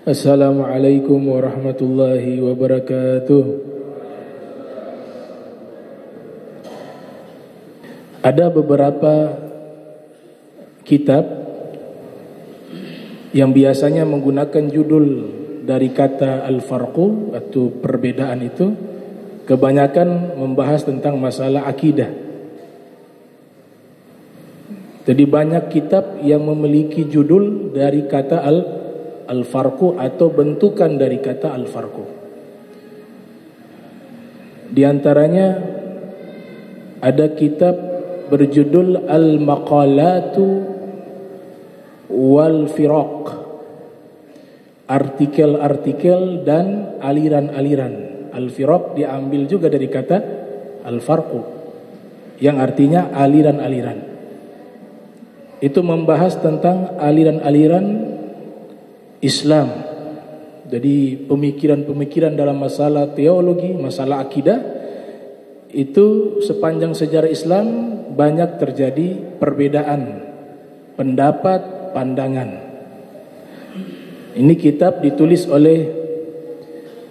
Assalamualaikum warahmatullahi wabarakatuh. Ada beberapa kitab yang biasanya menggunakan judul dari kata al-farqu atau perbedaan itu, kebanyakan membahas tentang masalah akidah. Jadi banyak kitab yang memiliki judul dari kata al-farqu atau bentukan dari kata al-farqu. Di antaranya ada kitab berjudul Al-Maqalatu wal Firaq, artikel-artikel dan aliran-aliran. Al-Firaq diambil juga dari kata al-farqu yang artinya aliran-aliran. Itu membahas tentang aliran-aliran Islam. Jadi pemikiran-pemikiran dalam masalah teologi, masalah akidah, itu sepanjang sejarah Islam banyak terjadi perbedaan pendapat, pandangan. Ini kitab ditulis oleh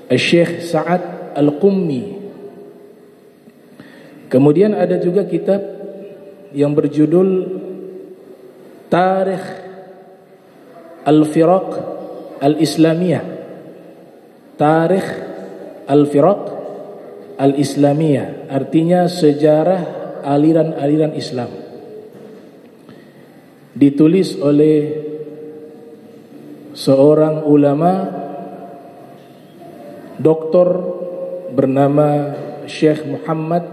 Syekh Sa'ad Al-Qummi. Kemudian ada juga kitab yang berjudul Tarikh Al-Firaq Al-Islamiyah. Tarikh Al-Firaq Al-Islamiyah, artinya sejarah aliran-aliran Islam. Ditulis oleh seorang ulama doktor bernama Syekh Muhammad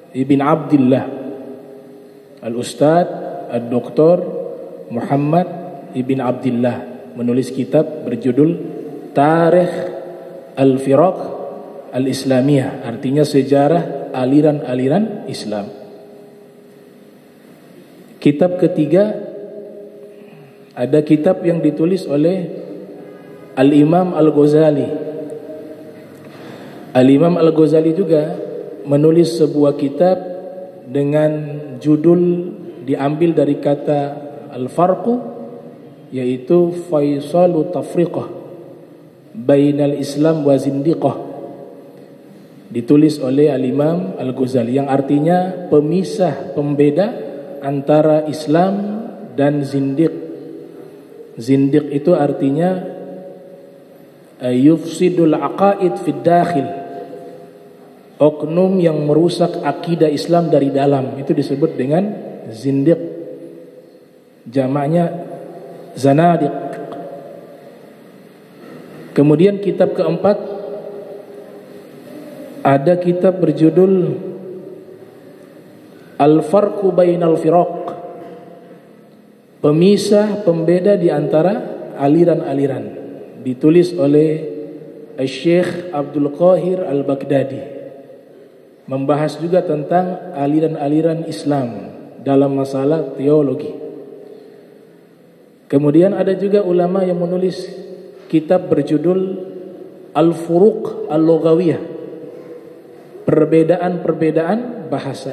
Ibn Abdullah, Al-Ustadz Al-Doktor Muhammad Ibn Abdullah, menulis kitab berjudul Tarikh Al-Firaq Al-Islamiyah, artinya sejarah aliran-aliran Islam. Kitab ketiga, ada kitab yang ditulis oleh Al-Imam Al-Ghazali. Al-Imam Al-Ghazali juga menulis sebuah kitab dengan judul diambil dari kata Al-Farqu, yaitu Faisalu Tafriqah Bainal Islam wa Zindiqah. Ditulis oleh Al-Imam Al-Ghazali, yang artinya pemisah, pembeda antara Islam dan zindiq. Zindiq itu artinya yufsidul aqaid fid dakhil, oknum yang merusak akidah Islam dari dalam, itu disebut dengan zindiq. Jamaknya zanadiq. Kemudian kitab keempat, ada kitab berjudul Al-Farqu Bainal Firaq, pemisah, pembeda di antara aliran-aliran. Ditulis oleh Syekh Abdul Qahir Al-Baghdadi. Membahas juga tentang aliran-aliran Islam dalam masalah teologi. Kemudian ada juga ulama yang menulis kitab berjudul Al-Furuq Al-Lughawiyah, perbedaan-perbedaan bahasa.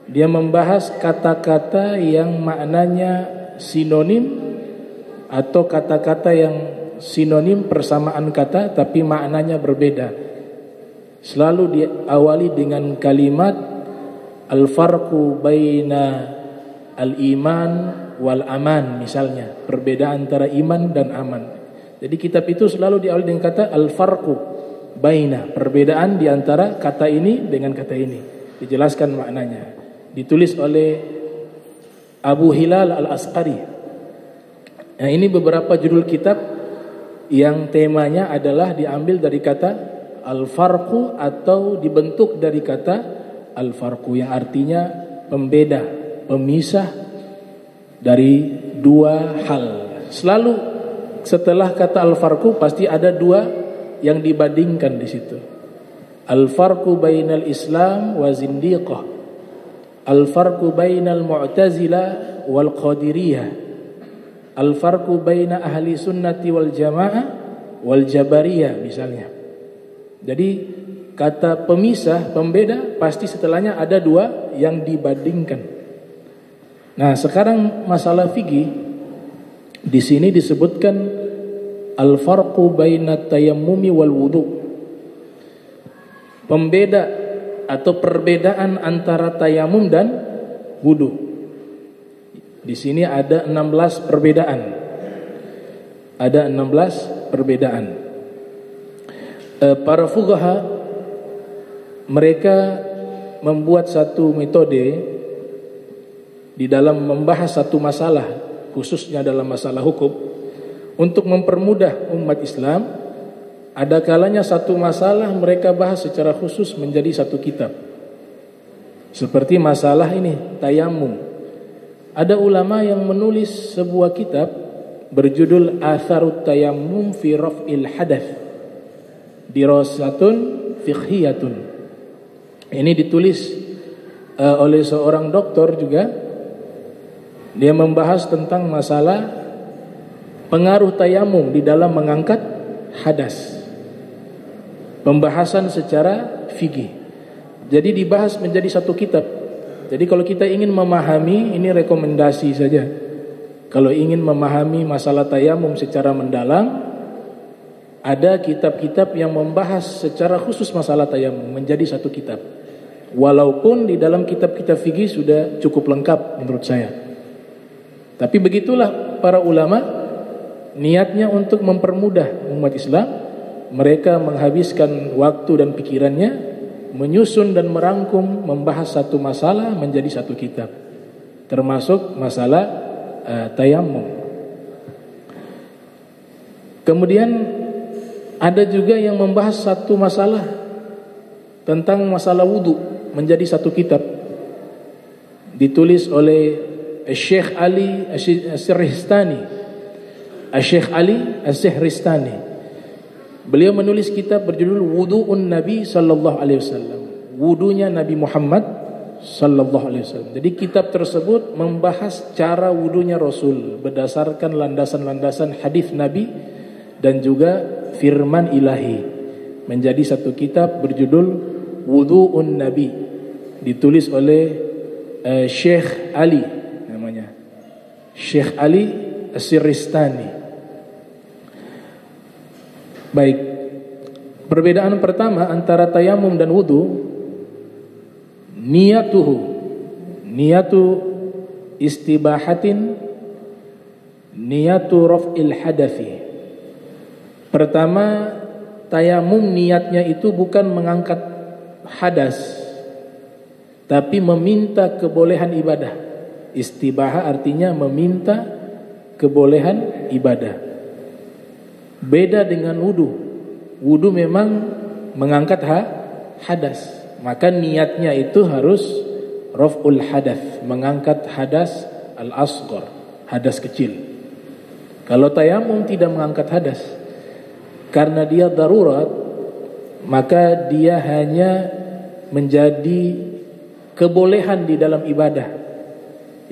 Dia membahas kata-kata yang maknanya sinonim atau kata-kata yang sinonim, persamaan kata tapi maknanya berbeda. Selalu diawali dengan kalimat al-farqu baina al-iman wal aman, misalnya perbedaan antara iman dan aman. Jadi kitab itu selalu diawali dengan kata al-farqu baina, perbedaan di antara kata ini dengan kata ini, dijelaskan maknanya. Ditulis oleh Abu Hilal Al-Asqari. Nah, ini beberapa judul kitab yang temanya adalah diambil dari kata al-farqu atau dibentuk dari kata al-farqu, yang artinya pembeda, pemisah dari dua hal. Selalu setelah kata al-farqu pasti ada dua yang dibandingkan di situ. Al-farqu bainal Islam wa zindiqah, al-farqu bainal mu'tazilah wal qadiriyah, al-farqu baina ahli sunnati wal jamaah wal jabariyah, misalnya. Jadi kata pemisah, pembeda, pasti setelahnya ada dua yang dibandingkan. Nah, sekarang masalah fikih di sini disebutkan al-farqu bainat tayammumi wal wudu. Pembeda atau perbedaan antara tayamum dan wudu. Di sini ada 16 perbedaan. Ada 16 perbedaan. Para fuqaha mereka membuat satu metode di dalam membahas satu masalah, khususnya dalam masalah hukum, untuk mempermudah umat Islam. Ada kalanya satu masalah mereka bahas secara khusus menjadi satu kitab. Seperti masalah ini, tayamum. Ada ulama yang menulis sebuah kitab berjudul Atharut Tayammum fi Raf'il Hadath, dirasatun fiqhiyatun. Ini ditulis oleh seorang doktor juga. Dia membahas tentang masalah pengaruh tayamum di dalam mengangkat hadas. Pembahasan secara fikih. Jadi dibahas menjadi satu kitab. Jadi kalau kita ingin memahami, ini rekomendasi saja. Kalau ingin memahami masalah tayamum secara mendalam, ada kitab-kitab yang membahas secara khusus masalah tayamum menjadi satu kitab. Walaupun di dalam kitab-kitab fikih sudah cukup lengkap menurut saya. Tapi begitulah para ulama, niatnya untuk mempermudah umat Islam. Mereka menghabiskan waktu dan pikirannya menyusun dan merangkum, membahas satu masalah menjadi satu kitab, termasuk masalah tayamum. Kemudian ada juga yang membahas satu masalah tentang masalah wudu menjadi satu kitab, ditulis oleh Syekh Ali As-Sihristani. Syekh Ali As-Sihristani. Beliau menulis kitab berjudul Wudu'un Nabi sallallahu alaihi wasallam. Wudunya Nabi Muhammad sallallahu alaihi wasallam. Jadi kitab tersebut membahas cara wudunya Rasul berdasarkan landasan-landasan hadis Nabi dan juga firman ilahi. Menjadi satu kitab berjudul Wudu'un Nabi. Ditulis oleh Syekh Ali namanya. Syekh Ali As-Siristani. Baik, perbedaan pertama antara tayamum dan wudu, niyatu istibahatin, niyatu raf'il hadathi. Pertama, tayamum niatnya itu bukan mengangkat hadas, tapi meminta kebolehan ibadah. Istibahah artinya meminta kebolehan ibadah. Beda dengan wudu. Wudu memang mengangkat hadas. Maka niatnya itu harus raf'ul hadath, mengangkat hadas al-asghar, hadas kecil. Kalau tayamum tidak mengangkat hadas, karena dia darurat, maka dia hanya menjadi kebolehan di dalam ibadah.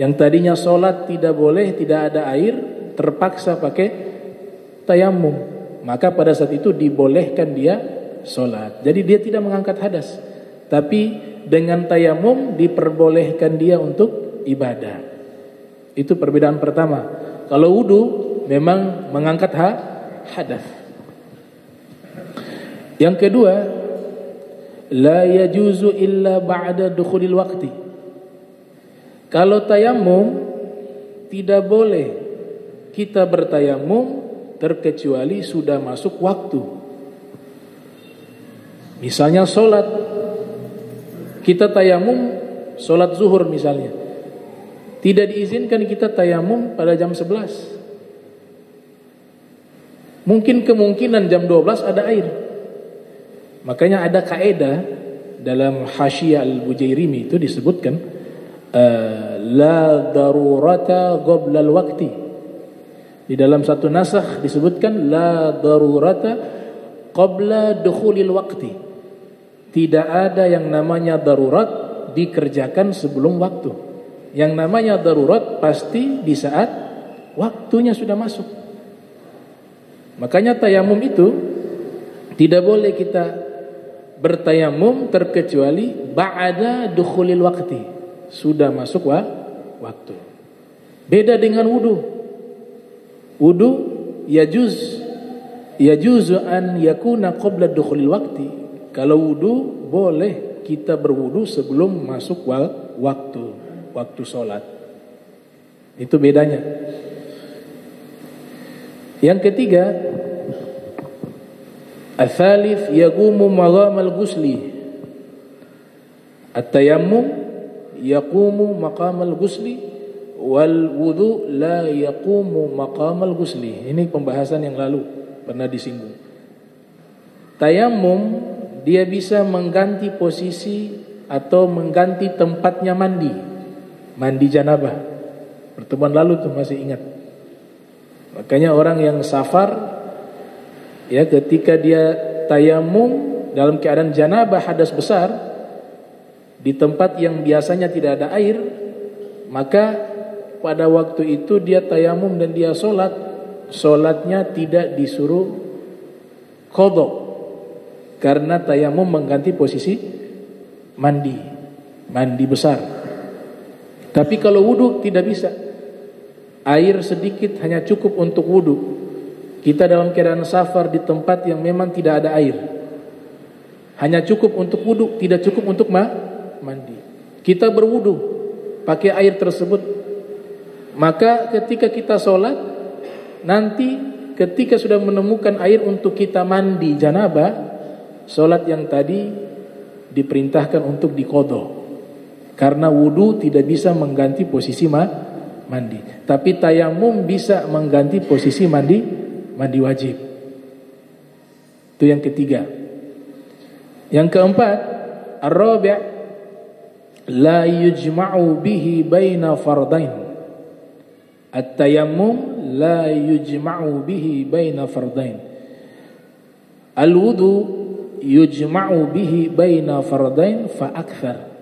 Yang tadinya sholat tidak boleh, tidak ada air, terpaksa pakai tayamum, maka pada saat itu dibolehkan dia sholat. Jadi dia tidak mengangkat hadas, tapi dengan tayamum diperbolehkan dia untuk ibadah. Itu perbedaan pertama. Kalau wudu memang mengangkat hadas. Yang kedua, la yajuzu illa ba'da dukhulil waqti. Kalau tayamum tidak boleh kita bertayamum terkecuali sudah masuk waktu. Misalnya sholat, kita tayamum sholat zuhur misalnya, tidak diizinkan kita tayamum pada jam 11. Mungkin kemungkinan jam 12 ada air. Makanya ada kaedah dalam Hasyiyah Al-Bujairimi itu disebutkan la darurata qabla al-waqti. Di dalam satu nasakh disebutkan la darurata qabla dukhulil waqti. Tidak ada yang namanya darurat dikerjakan sebelum waktu. Yang namanya darurat pasti di saat waktunya sudah masuk. Makanya tayamum itu tidak boleh kita bertayamum terkecuali ba'da dukhulil waqti, sudah masuk waktu. Beda dengan wudu. Wudu yajuz yajuzu an yakuna qabla dukhulil waqti. Kalau wudu boleh kita berwudu sebelum masuk waktu salat. Itu bedanya. Yang ketiga, al-thalith yaqumu maqam al-ghusli. At-tayammum yaqumu maqam al-ghusli wal wudu la yaqumu maqam al-ghusli. Ini pembahasan yang lalu pernah disinggung. Tayammum dia bisa mengganti posisi atau mengganti tempatnya mandi janabah. Pertemuan lalu tuh masih ingat. Makanya orang yang safar ya ketika dia tayammum dalam keadaan janabah hadas besar di tempat yang biasanya tidak ada air, maka pada waktu itu dia tayamum dan dia solatnya tidak disuruh qadha, karena tayamum mengganti posisi mandi besar. Tapi kalau wudu tidak bisa, air sedikit hanya cukup untuk wudu. Kita dalam keadaan safar di tempat yang memang tidak ada air, hanya cukup untuk wudu, tidak cukup untuk mandi. Kita berwudu pakai air tersebut, maka ketika kita sholat nanti ketika sudah menemukan air untuk kita mandi janabah, sholat yang tadi diperintahkan untuk diqadha, karena wudu tidak bisa mengganti posisi mandi, tapi tayamum bisa mengganti posisi mandi wajib. Itu yang ketiga. Yang keempat, ar-rabi' la yujma'u bihi baina fardain. At-tayammum la yujma'u bihi baina fardain. Al-wudu yujma'u bihi baina fardain fa akthar.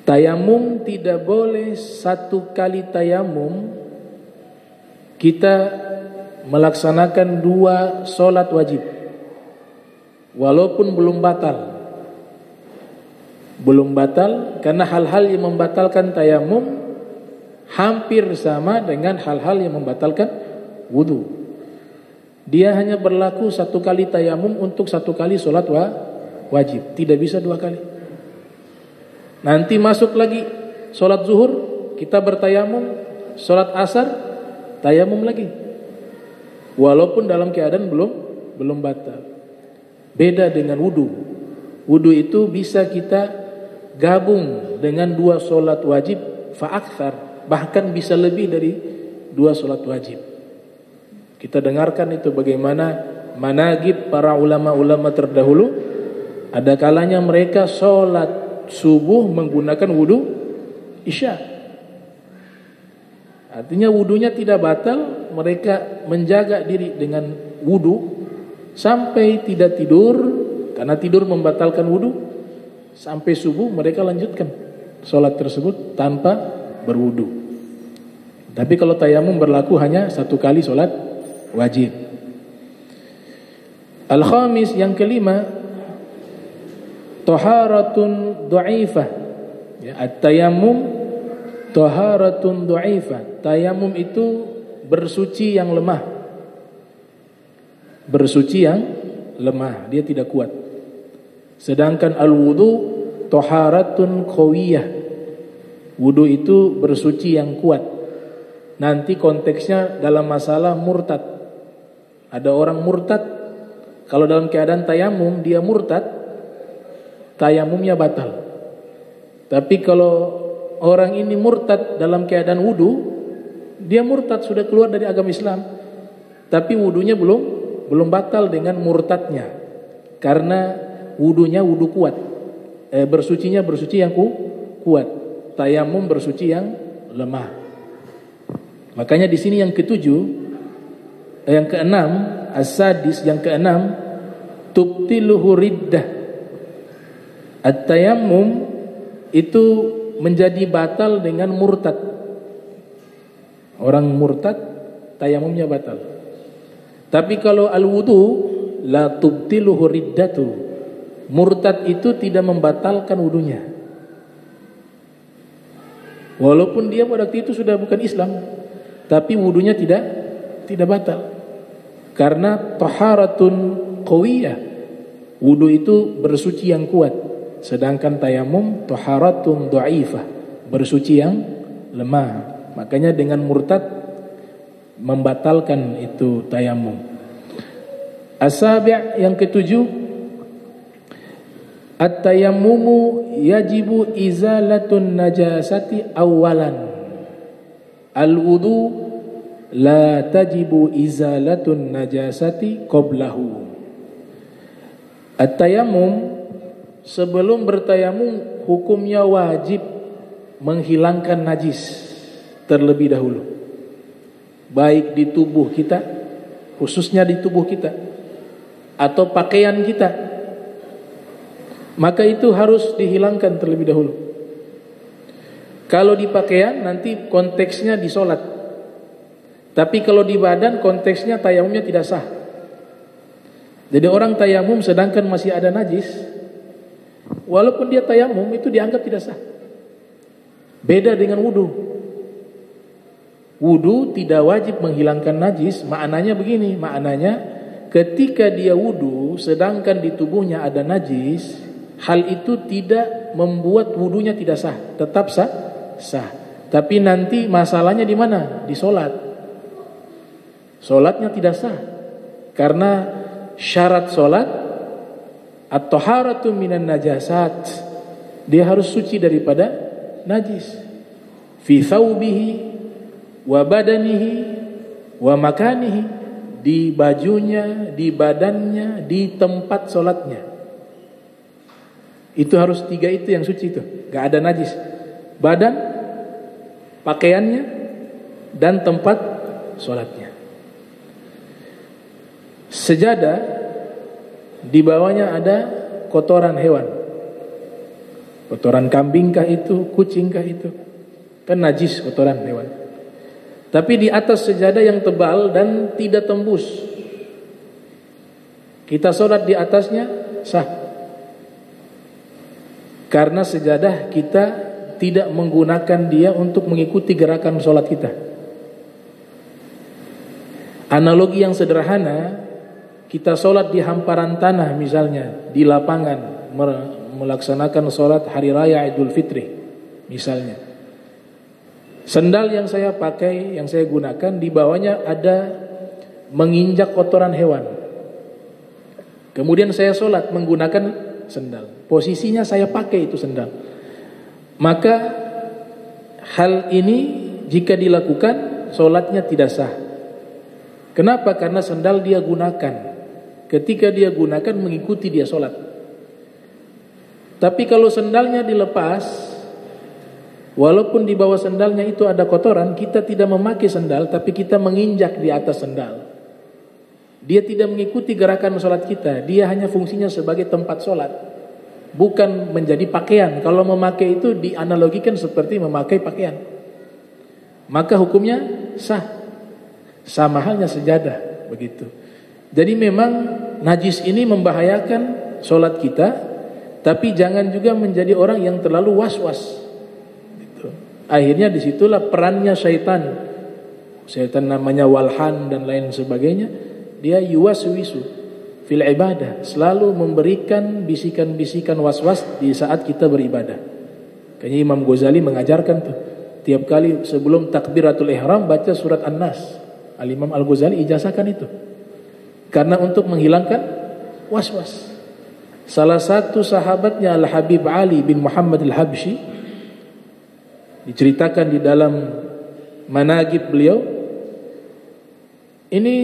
Tayamum tidak boleh satu kali tayamum kita melaksanakan 2 solat wajib, walaupun belum batal, karena hal-hal yang membatalkan tayamum hampir sama dengan hal-hal yang membatalkan wudu. Dia hanya berlaku 1 kali tayamum untuk 1 kali solat wajib, tidak bisa 2 kali. Nanti masuk lagi solat zuhur kita bertayamum, solat asar tayamum lagi, walaupun dalam keadaan belum batal. Beda dengan wudu. Wudu itu bisa kita gabung dengan 2 solat wajib fa'akthar, bahkan bisa lebih dari 2 solat wajib. Kita dengarkan itu bagaimana managib para ulama-ulama terdahulu. Ada kalanya mereka solat subuh menggunakan wudu isya. Artinya wudunya tidak batal, mereka menjaga diri dengan wudu sampai tidak tidur, karena tidur membatalkan wudu. Sampai subuh mereka lanjutkan sholat tersebut tanpa berwudu. Tapi kalau tayamum berlaku hanya 1 kali sholat wajib. Al-khamis, yang kelima, taharatun dhaifah. Ya, at-tayammum taharatun dhaifah. Tayamum itu bersuci yang lemah. Bersuci yang lemah, dia tidak kuat. Sedangkan al-wudu taharatun qawiyah. Wudu itu bersuci yang kuat. Nanti konteksnya dalam masalah murtad. Ada orang murtad, kalau dalam keadaan tayamum dia murtad, tayamumnya batal. Tapi kalau orang ini murtad dalam keadaan wudu, dia murtad, sudah keluar dari agama Islam, tapi wudunya belum batal dengan murtadnya, karena wudunya wudu kuat. Bersucinya bersuci yang kuat. Tayamum bersuci yang lemah. Makanya di sini yang ketujuh, yang keenam, as-sadis, yang keenam, tubtiluhu riddah. At-tayammum itu menjadi batal dengan murtad. Orang murtad tayamumnya batal. Tapi kalau al-wudu la tubtiluhu riddatu, murtad itu tidak membatalkan wudunya, walaupun dia pada waktu itu sudah bukan Islam, tapi wudunya tidak batal. Karena taharatun qawiyah, wudu itu bersuci yang kuat, sedangkan tayamum taharatun dhaifah, bersuci yang lemah. Makanya dengan murtad membatalkan itu tayamum. As-sabi' yang ketujuh, at-tayammumu yajibu izalatun najasati awalan. Al-wudu la tajibu izalatun najasati qablahu. At-tayammum, sebelum bertayamum hukumnya wajib menghilangkan najis terlebih dahulu, baik di tubuh kita, khususnya di tubuh kita, atau pakaian kita, maka itu harus dihilangkan terlebih dahulu. Kalau di pakaian nanti konteksnya di solat, tapi kalau di badan konteksnya tayamumnya tidak sah. Jadi orang tayamum sedangkan masih ada najis, walaupun dia tayamum itu dianggap tidak sah. Beda dengan wudu. Wudu tidak wajib menghilangkan najis. Maknanya begini, maknanya ketika dia wudu sedangkan di tubuhnya ada najis, hal itu tidak membuat wudunya tidak sah, tetap sah. Tapi nanti masalahnya di mana? Di solat. Solatnya tidak sah, karena syarat solat at-taharatu minan najasat, dia harus suci daripada najis. Fi thawbihi wa badanihi wa makanihi, di bajunya, di badannya, di tempat solatnya. Itu harus tiga itu yang suci itu, gak ada najis. Badan, pakaiannya, dan tempat solatnya. Sejadah, di bawahnya ada kotoran hewan, kotoran kambingkah itu, kucingkah itu, kan najis kotoran hewan. Tapi di atas sejadah yang tebal dan tidak tembus, kita sholat di atasnya sah, karena sejadah kita tidak menggunakan dia untuk mengikuti gerakan sholat kita. Analogi yang sederhana, kita sholat di hamparan tanah misalnya, di lapangan, melaksanakan sholat hari raya Idul Fitri misalnya. Sendal yang saya pakai, yang saya gunakan, di bawahnya ada menginjak kotoran hewan. Kemudian saya sholat menggunakan sendal, posisinya saya pakai itu sendal. Maka hal ini jika dilakukan, sholatnya tidak sah. Kenapa? Karena sendal dia gunakan, ketika dia gunakan mengikuti dia sholat. Tapi kalau sendalnya dilepas, walaupun di bawah sendalnya itu ada kotoran, kita tidak memakai sendal, tapi kita menginjak di atas sendal, dia tidak mengikuti gerakan sholat kita. Dia hanya fungsinya sebagai tempat sholat, bukan menjadi pakaian. Kalau memakai itu dianalogikan seperti memakai pakaian, maka hukumnya sah. Sama halnya sejadah, begitu. Jadi memang najis ini membahayakan sholat kita, tapi jangan juga menjadi orang yang terlalu was-was. Akhirnya disitulah perannya syaitan. Syaitan namanya Walhan dan lain sebagainya. Dia yuwaswisu fil ibadah, selalu memberikan bisikan-bisikan was-was di saat kita beribadah. Kayaknya Imam Ghazali mengajarkan tuh, tiap kali sebelum takbiratul ihram baca surat An-Nas. Al-Imam Al-Ghazali ijazahkan itu, karena untuk menghilangkan was-was. Salah satu sahabatnya Al-Habib Ali bin Muhammad Al-Habsyi, diceritakan di dalam manaqib beliau, ini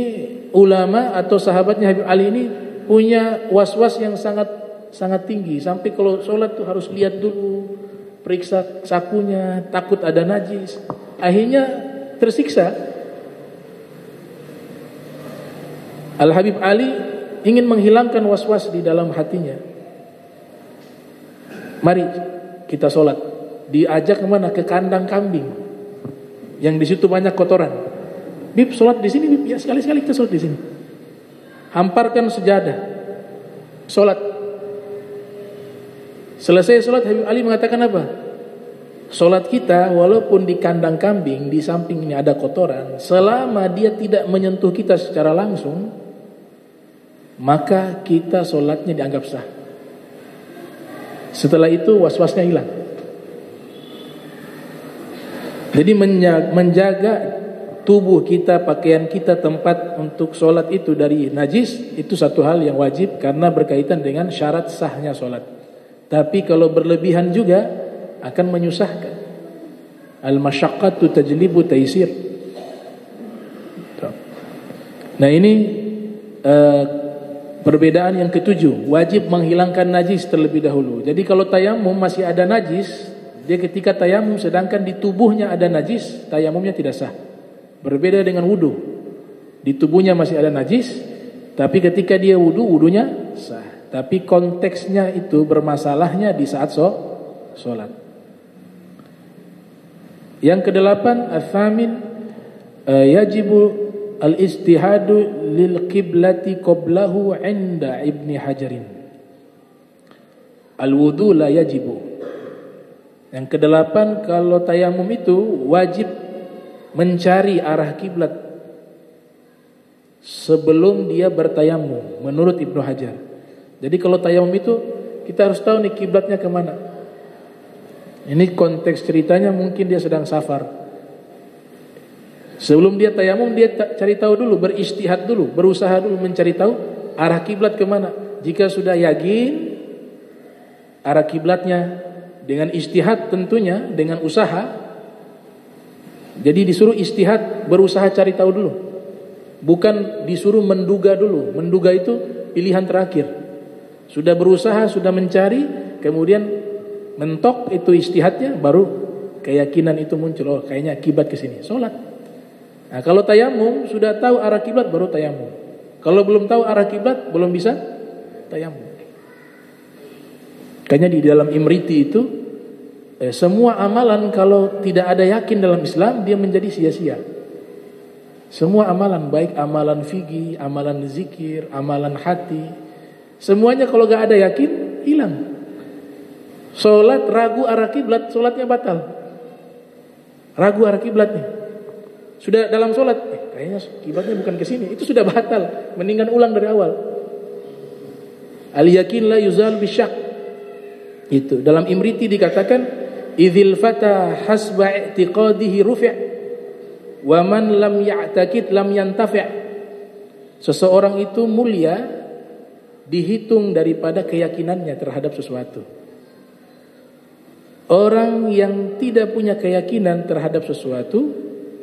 ulama atau sahabatnya Habib Ali ini punya was-was yang sangat tinggi, sampai kalau sholat tuh harus lihat dulu, periksa sakunya, takut ada najis. Akhirnya tersiksa. Al-Habib Ali ingin menghilangkan was-was di dalam hatinya. Mari kita sholat. Diajak kemana? Ke kandang kambing yang di situ banyak kotoran. Bib, sholat di sini, Bib. Ya, sekali-sekali kita sholat di sini. Hamparkan sejadah, sholat. Selesai sholat, Habib Ali mengatakan apa? Solat kita walaupun di kandang kambing, di sampingnya ada kotoran, selama dia tidak menyentuh kita secara langsung, maka kita solatnya dianggap sah. Setelah itu was-wasnya hilang. Jadi menjaga tubuh kita, pakaian kita, tempat untuk solat itu dari najis, itu satu hal yang wajib karena berkaitan dengan syarat sahnya solat. Tapi kalau berlebihan juga akan menyusahkan. Al-masyaqqatu tajlibu taysir. Nah ini perbedaan yang ketujuh, wajib menghilangkan najis terlebih dahulu. Jadi kalau tayamum masih ada najis, dia ketika tayamum sedangkan di tubuhnya ada najis, tayamumnya tidak sah. Berbeda dengan wudu. Di tubuhnya masih ada najis, tapi ketika dia wudu, wudunya sah. Tapi konteksnya itu bermasalahnya di saat sholat. Yang kedelapan, al-thamin, yajibu al-istihadu lil qiblati qablahu 'inda Ibni Hajarin. Al-wudu la yajibu. Yang kedelapan, kalau tayamum itu wajib mencari arah kiblat sebelum dia bertayamum menurut Ibnu Hajar. Jadi kalau tayamum itu kita harus tahu nih kiblatnya kemana. Ini konteks ceritanya mungkin dia sedang safar. Sebelum dia tayamum dia cari tahu dulu, beristihad dulu, berusaha dulu mencari tahu arah kiblat kemana. Jika sudah yakin arah kiblatnya dengan istihad tentunya, dengan usaha. Jadi disuruh istihad, berusaha cari tahu dulu. Bukan disuruh menduga dulu. Menduga itu pilihan terakhir. Sudah berusaha, sudah mencari, kemudian mentok itu istihadnya, baru keyakinan itu muncul. Oh, kayaknya kiblat ke sini. Salat. Nah, kalau tayamum sudah tahu arah kiblat baru tayamum. Kalau belum tahu arah kiblat belum bisa tayamum. Kayaknya di dalam Imriti itu semua amalan kalau tidak ada yakin dalam Islam dia menjadi sia-sia. Semua amalan, baik amalan fikih, amalan zikir, amalan hati, semuanya kalau gak ada yakin hilang. Solat ragu arah kiblat, solatnya batal. Ragu arah kiblatnya. Sudah dalam solat, kayaknya kiblatnya bukan ke sini, itu sudah batal. Mendingan ulang dari awal. Al yakin la yuzal bisyak. Itu dalam Imriti dikatakan idzil fata hasba i'tiqadihi rufi' wa man lam ya'taqid lam yantafi'. Seseorang itu mulia dihitung daripada keyakinannya terhadap sesuatu. Orang yang tidak punya keyakinan terhadap sesuatu,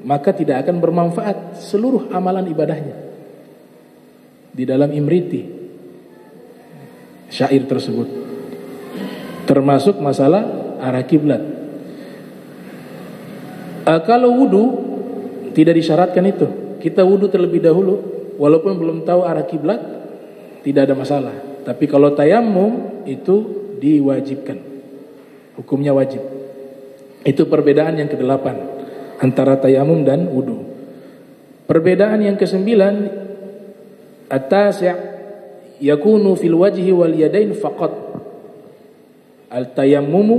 maka tidak akan bermanfaat seluruh amalan ibadahnya. Di dalam Imriti syair tersebut termasuk masalah arah kiblat. Kalau wudu tidak disyaratkan itu. Kita wudu terlebih dahulu walaupun belum tahu arah kiblat, tidak ada masalah. Tapi kalau tayamum itu diwajibkan. Hukumnya wajib. Itu perbedaan yang ke-8 antara tayamum dan wudu. Perbedaan yang ke-9, at-tasi' yakunu fil wajhi wal yadain faqat. Al-tayammumu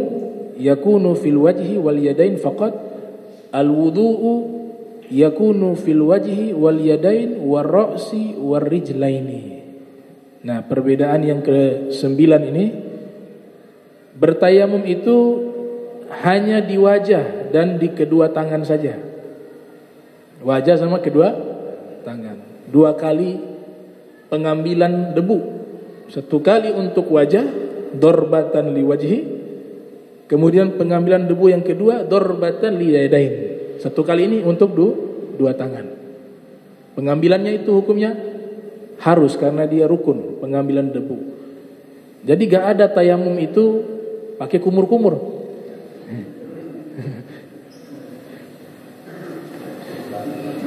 yakunu fil wajhi wal yadain faqat. Al-wudu'u yakunu fil wajhi wal yadain war ra'si war rijlaini. Nah, perbedaan yang ke-9 ini, bertayamum itu hanya di wajah dan di kedua tangan saja. Wajah sama kedua tangan. 2 kali pengambilan debu. 1 kali untuk wajah, dorbatan li wajhi. Kemudian pengambilan debu yang kedua, dorbatan li yadain. 1 kali ini untuk 2 tangan. Pengambilannya itu hukumnya harus karena dia rukun, pengambilan debu. Jadi gak ada tayamum itu pakai kumur-kumur.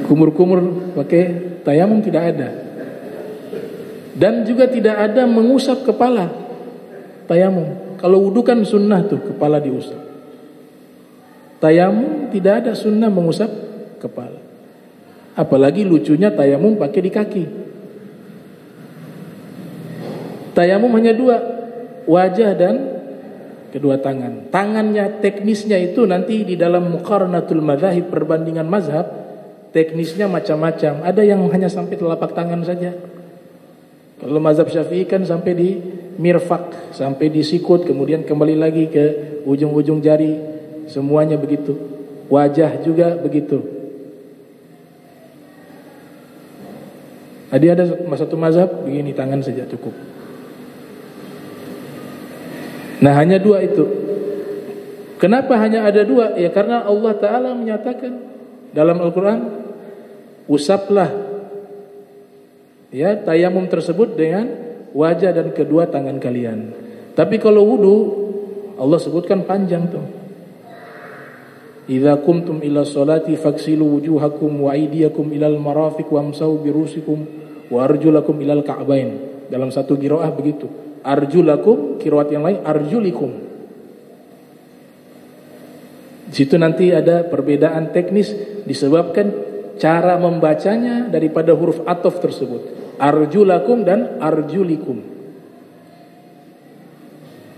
Kumur-kumur pakai tayamum tidak ada. Dan juga tidak ada mengusap kepala. Tayamum, kalau wudu kan sunnah tuh kepala diusap. Tayamum tidak ada sunnah mengusap kepala. Apalagi lucunya tayamum pakai di kaki. Tayamum hanya 2, wajah dan kedua tangan. Tangannya, teknisnya itu nanti di dalam muqarnatul madzhab, perbandingan mazhab, teknisnya macam-macam. Ada yang hanya sampai telapak tangan saja. Kalau mazhab Syafi'i kan sampai di mirfaq, sampai di sikut, kemudian kembali lagi ke ujung-ujung jari, semuanya begitu. Wajah juga begitu. Ada satu mazhab begini, tangan saja cukup. Nah, hanya dua itu. Kenapa hanya ada dua? Ya karena Allah Ta'ala menyatakan dalam Al-Quran, usaplah ya tayamum tersebut dengan wajah dan kedua tangan kalian. Tapi kalau wudu, Allah sebutkan panjang tuh. Idza qumtum ila sholati faghsilu wujuhakum wa aydiyakum ilal marafiq wamsahu birusikum wa arjulakum ilal ka'bain. Dalam satu qiraah begitu. Arjulakum, qiraat yang lain arjulikum. Di situ nanti ada perbedaan teknis disebabkan cara membacanya daripada huruf ataf tersebut. Arjulakum dan arjulikum.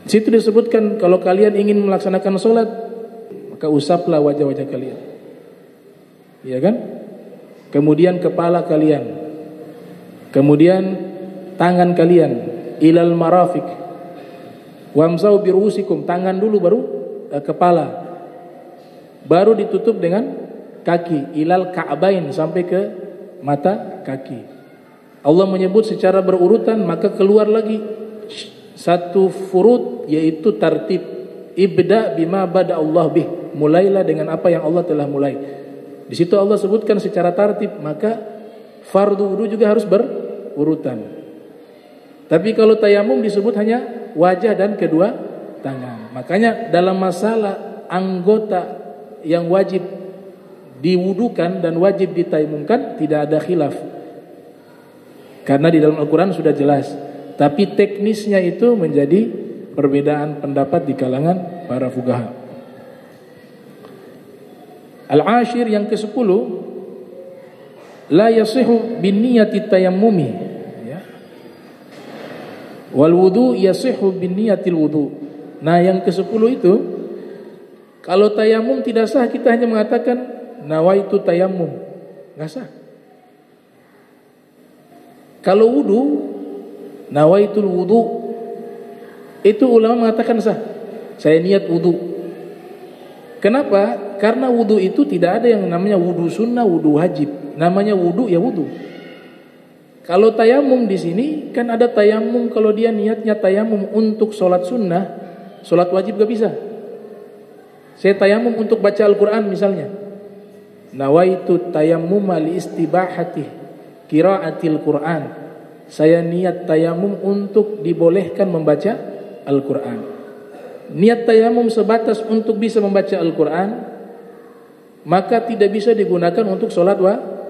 Di situ disebutkan kalau kalian ingin melaksanakan sholat, maka usaplah wajah-wajah kalian, ya kan? Kemudian kepala kalian, kemudian tangan kalian, ilal marafiq, wamsau birusikum, tangan dulu baru kepala, baru ditutup dengan kaki, ilal ka'bain, sampai ke mata kaki. Allah menyebut secara berurutan, maka keluar lagi satu furud, yaitu tartib. Ibda bima bada Allah bih, mulailah dengan apa yang Allah telah mulai. Di situ Allah sebutkan secara tartib, maka fardu wudu juga harus berurutan. Tapi kalau tayamum disebut hanya wajah dan kedua tangan. Makanya dalam masalah anggota yang wajib diwudukan dan wajib ditayamumkan tidak ada khilaf. Karena di dalam Al-Quran sudah jelas. Tapi teknisnya itu menjadi perbedaan pendapat di kalangan para fuqaha. Al-ashir, yang ke-10, la yasihu bin niyati tayammumi, ya. Wal wudu yasihu bin niyatil wudu. Nah, yang ke-10 itu, kalau tayamum tidak sah, kita hanya mengatakan nawaitu tayammum, enggak sah. Kalau wudu, nawaitul wudu, itu ulama mengatakan sah. Saya niat wudu. Kenapa? Karena wudu itu tidak ada yang namanya wudu sunnah, wudu wajib. Namanya wudu ya wudu. Kalau tayamum di sini kan ada tayamum kalau dia niatnya tayamum untuk sholat sunnah, sholat wajib gak bisa. Saya tayamum untuk baca Al-Quran misalnya. Nawaitu tayammum li istibahati qiraatil Quran. Saya niat tayamum untuk dibolehkan membaca Al-Quran. Niat tayamum sebatas untuk bisa membaca Al-Quran, maka tidak bisa digunakan untuk sholat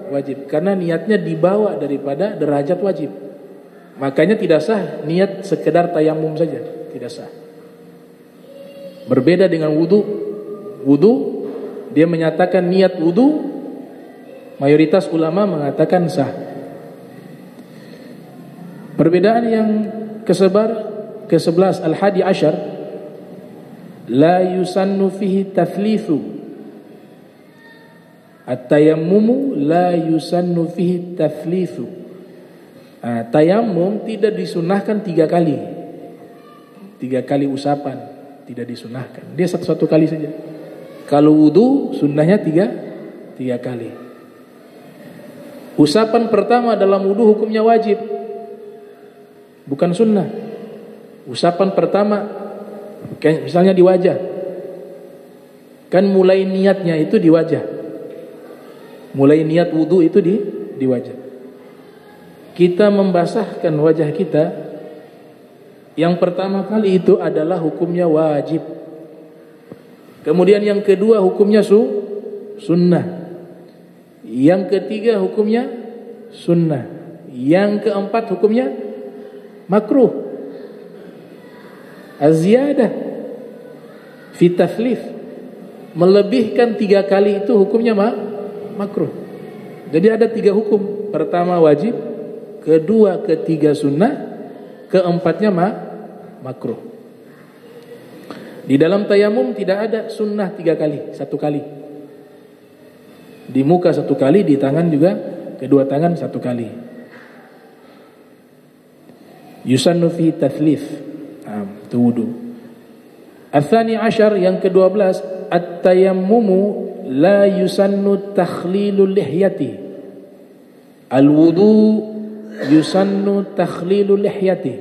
wajib, karena niatnya dibawa daripada derajat wajib. Makanya tidak sah niat sekedar tayamum saja, tidak sah. Berbeda dengan wudu. Wudu, dia menyatakan niat wudu, mayoritas ulama mengatakan sah. Perbedaan yang ke-11 al-hadi asyar, la yusannu fihi tathlithu. At-tayammumu la yusannu fihi tathlithu. Tayamum tidak disunahkan 3 kali. 3 kali usapan tidak disunahkan. Dia satu kali saja. Kalau wudu sunnahnya 3 kali. Usapan pertama dalam wudu hukumnya wajib, bukan sunnah. Usapan pertama misalnya di wajah, kan mulai niatnya itu di wajah. Mulai niat wudu itu di wajah. Kita membasahkan wajah kita, yang pertama kali itu adalah hukumnya wajib. Kemudian yang kedua hukumnya sunnah. Yang ketiga hukumnya sunnah. Yang keempat hukumnya makruh. Az-ziyadah fi tathlith, melebihkan 3 kali itu hukumnya makruh. Jadi ada 3 hukum. Pertama wajib, kedua, ketiga sunnah, keempatnya makruh. Di dalam tayamum tidak ada sunnah 3 kali, 1 kali. Di muka 1 kali, di tangan juga kedua tangan 1 kali. Yusannu fi tathlith. Itu wudu. Ats-tsani asyar, yang ke-12, at-tayammumu la yusannu takhlilul lihyati. Al-wudu yusannu takhlilul lihyati.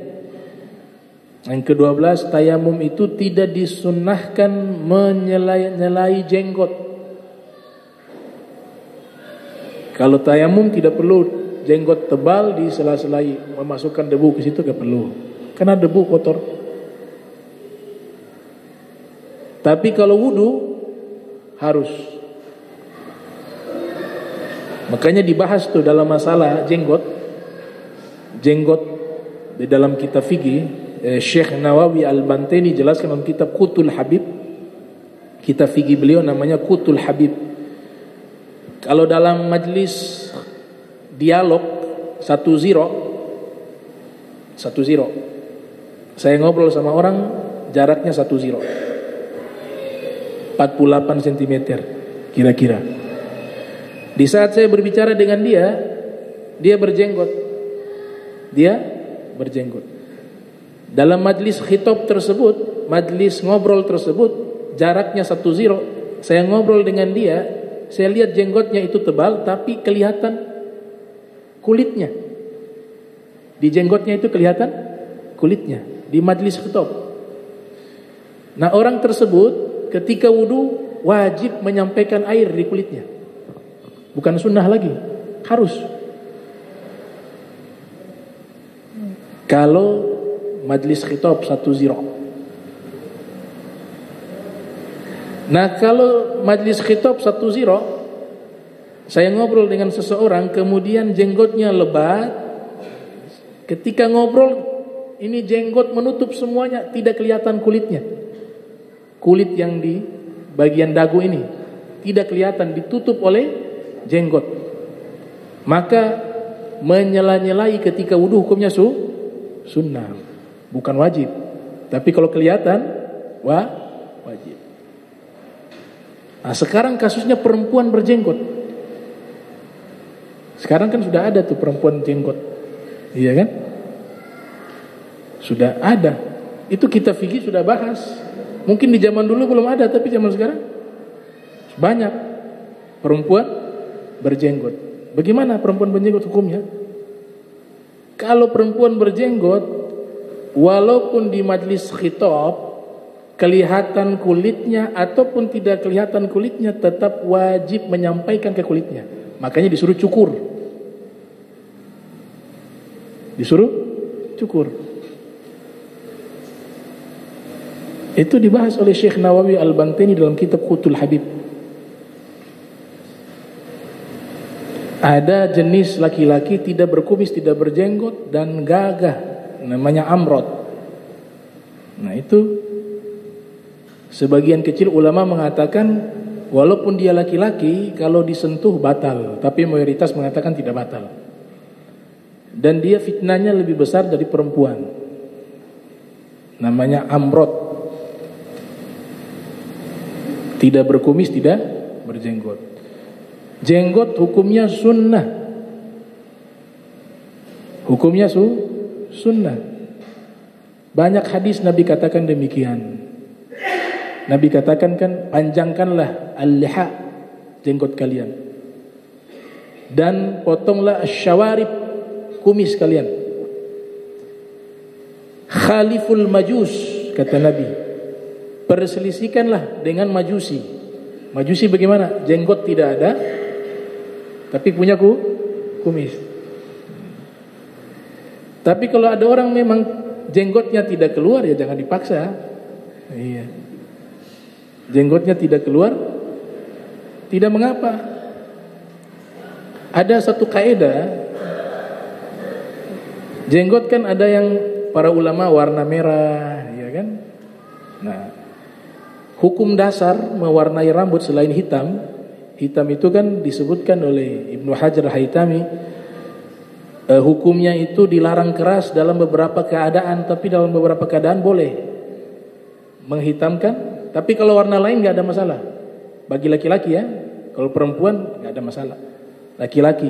Yang ke-12, tayamum itu tidak disunnahkan menyelai jenggot. Kalau tayamum tidak perlu jenggot tebal di sela-selai, memasukkan debu ke situ, gak perlu, karena debu kotor. Tapi kalau wudu harus. Makanya dibahas tuh dalam masalah jenggot di dalam kitab fikih. Syekh Nawawi Al-Bantani jelaskan dalam kitab Qutul Habib. Kitab fikih beliau namanya Qutul Habib. Kalau dalam majlis dialog 1-0, saya ngobrol sama orang jaraknya 1-0, 48 cm kira-kira. Di saat saya berbicara dengan dia berjenggot. Dalam majlis khitab tersebut, majlis ngobrol tersebut, jaraknya 1-0, saya ngobrol dengan dia. Saya lihat jenggotnya itu tebal, tapi kelihatan kulitnya. Di jenggotnya itu kelihatan kulitnya di majlis khitab. Nah, orang tersebut ketika wudu wajib menyampaikan air di kulitnya. Bukan sunnah lagi, harus. Kalau majlis khitab 1-0. Nah, kalau majlis khitab 1-0, saya ngobrol dengan seseorang, kemudian jenggotnya lebat. Ketika ngobrol, ini jenggot menutup semuanya, tidak kelihatan kulitnya. Kulit yang di bagian dagu ini tidak kelihatan, ditutup oleh jenggot. Maka menyela-nyelai ketika wudu hukumnya sunnah, bukan wajib. Tapi kalau kelihatan, wajib. Nah, sekarang kasusnya perempuan berjenggot. Sekarang kan sudah ada tuh perempuan jenggot, iya kan? Sudah ada. Itu kitab fikih sudah bahas. Mungkin di zaman dulu belum ada, tapi zaman sekarang banyak perempuan berjenggot. Bagaimana perempuan berjenggot hukumnya? Kalau perempuan berjenggot, walaupun di majlis khitab kelihatan kulitnya ataupun tidak kelihatan kulitnya, tetap wajib menyampaikan ke kulitnya. Makanya disuruh cukur. Itu dibahas oleh Syekh Nawawi Al-Bantani dalam kitab Qutul Habib. Ada jenis laki-laki tidak berkumis, tidak berjenggot dan gagah, namanya amrod. Nah, itu sebagian kecil ulama mengatakan walaupun dia laki-laki, kalau disentuh batal, tapi mayoritas mengatakan tidak batal. Dan dia fitnahnya lebih besar dari perempuan. Namanya amrod. Tidak berkumis, tidak berjenggot. Jenggot hukumnya sunnah. Hukumnya sunnah. Banyak hadis Nabi katakan demikian. Nabi katakan kan, panjangkanlah al-liha, jenggot kalian, dan potonglah asy-syawarib, kumis kalian. Khaliful majus, kata Nabi, perselisihkanlah dengan majusi. Majusi bagaimana? Jenggot tidak ada, tapi punya kumis. Tapi kalau ada orang memang jenggotnya tidak keluar, ya jangan dipaksa. Iya. Jenggotnya tidak keluar, tidak mengapa. Ada satu kaidah, jenggot kan ada yang para ulama warna merah, ya kan? Nah, hukum dasar mewarnai rambut selain hitam itu kan disebutkan oleh Ibnu Hajar Haytami. Hukumnya itu dilarang keras dalam beberapa keadaan, tapi dalam beberapa keadaan boleh. menghitamkan, tapi kalau warna lain nggak ada masalah. Bagi laki-laki ya, kalau perempuan nggak ada masalah. Laki-laki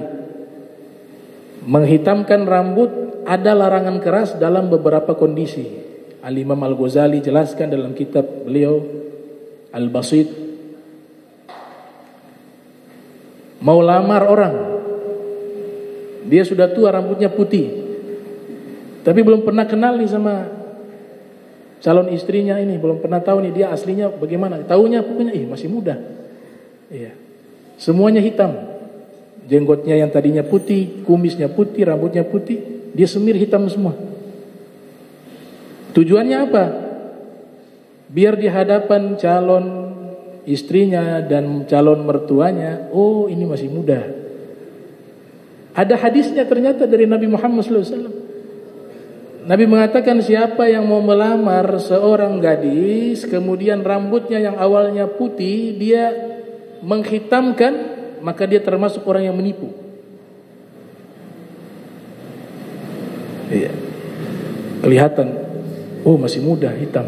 menghitamkan rambut ada larangan keras dalam beberapa kondisi. Al-Imam Al-Ghazali jelaskan dalam kitab beliau Al-Basit. Mau lamar orang, dia sudah tua, rambutnya putih, tapi belum pernah kenal nih sama calon istrinya ini, belum pernah tahu nih dia aslinya bagaimana. Taunya pokoknya masih muda. Iya. Semuanya hitam. Jenggotnya yang tadinya putih, kumisnya putih, rambutnya putih, dia semir hitam semua. Tujuannya apa? Biar di hadapan calon istrinya dan calon mertuanya, oh ini masih muda. Ada hadisnya ternyata dari Nabi Muhammad SAW. Nabi mengatakan siapa yang mau melamar seorang gadis, kemudian rambutnya yang awalnya putih, dia menghitamkan, maka dia termasuk orang yang menipu. Iya. Kelihatan, oh masih muda, hitam.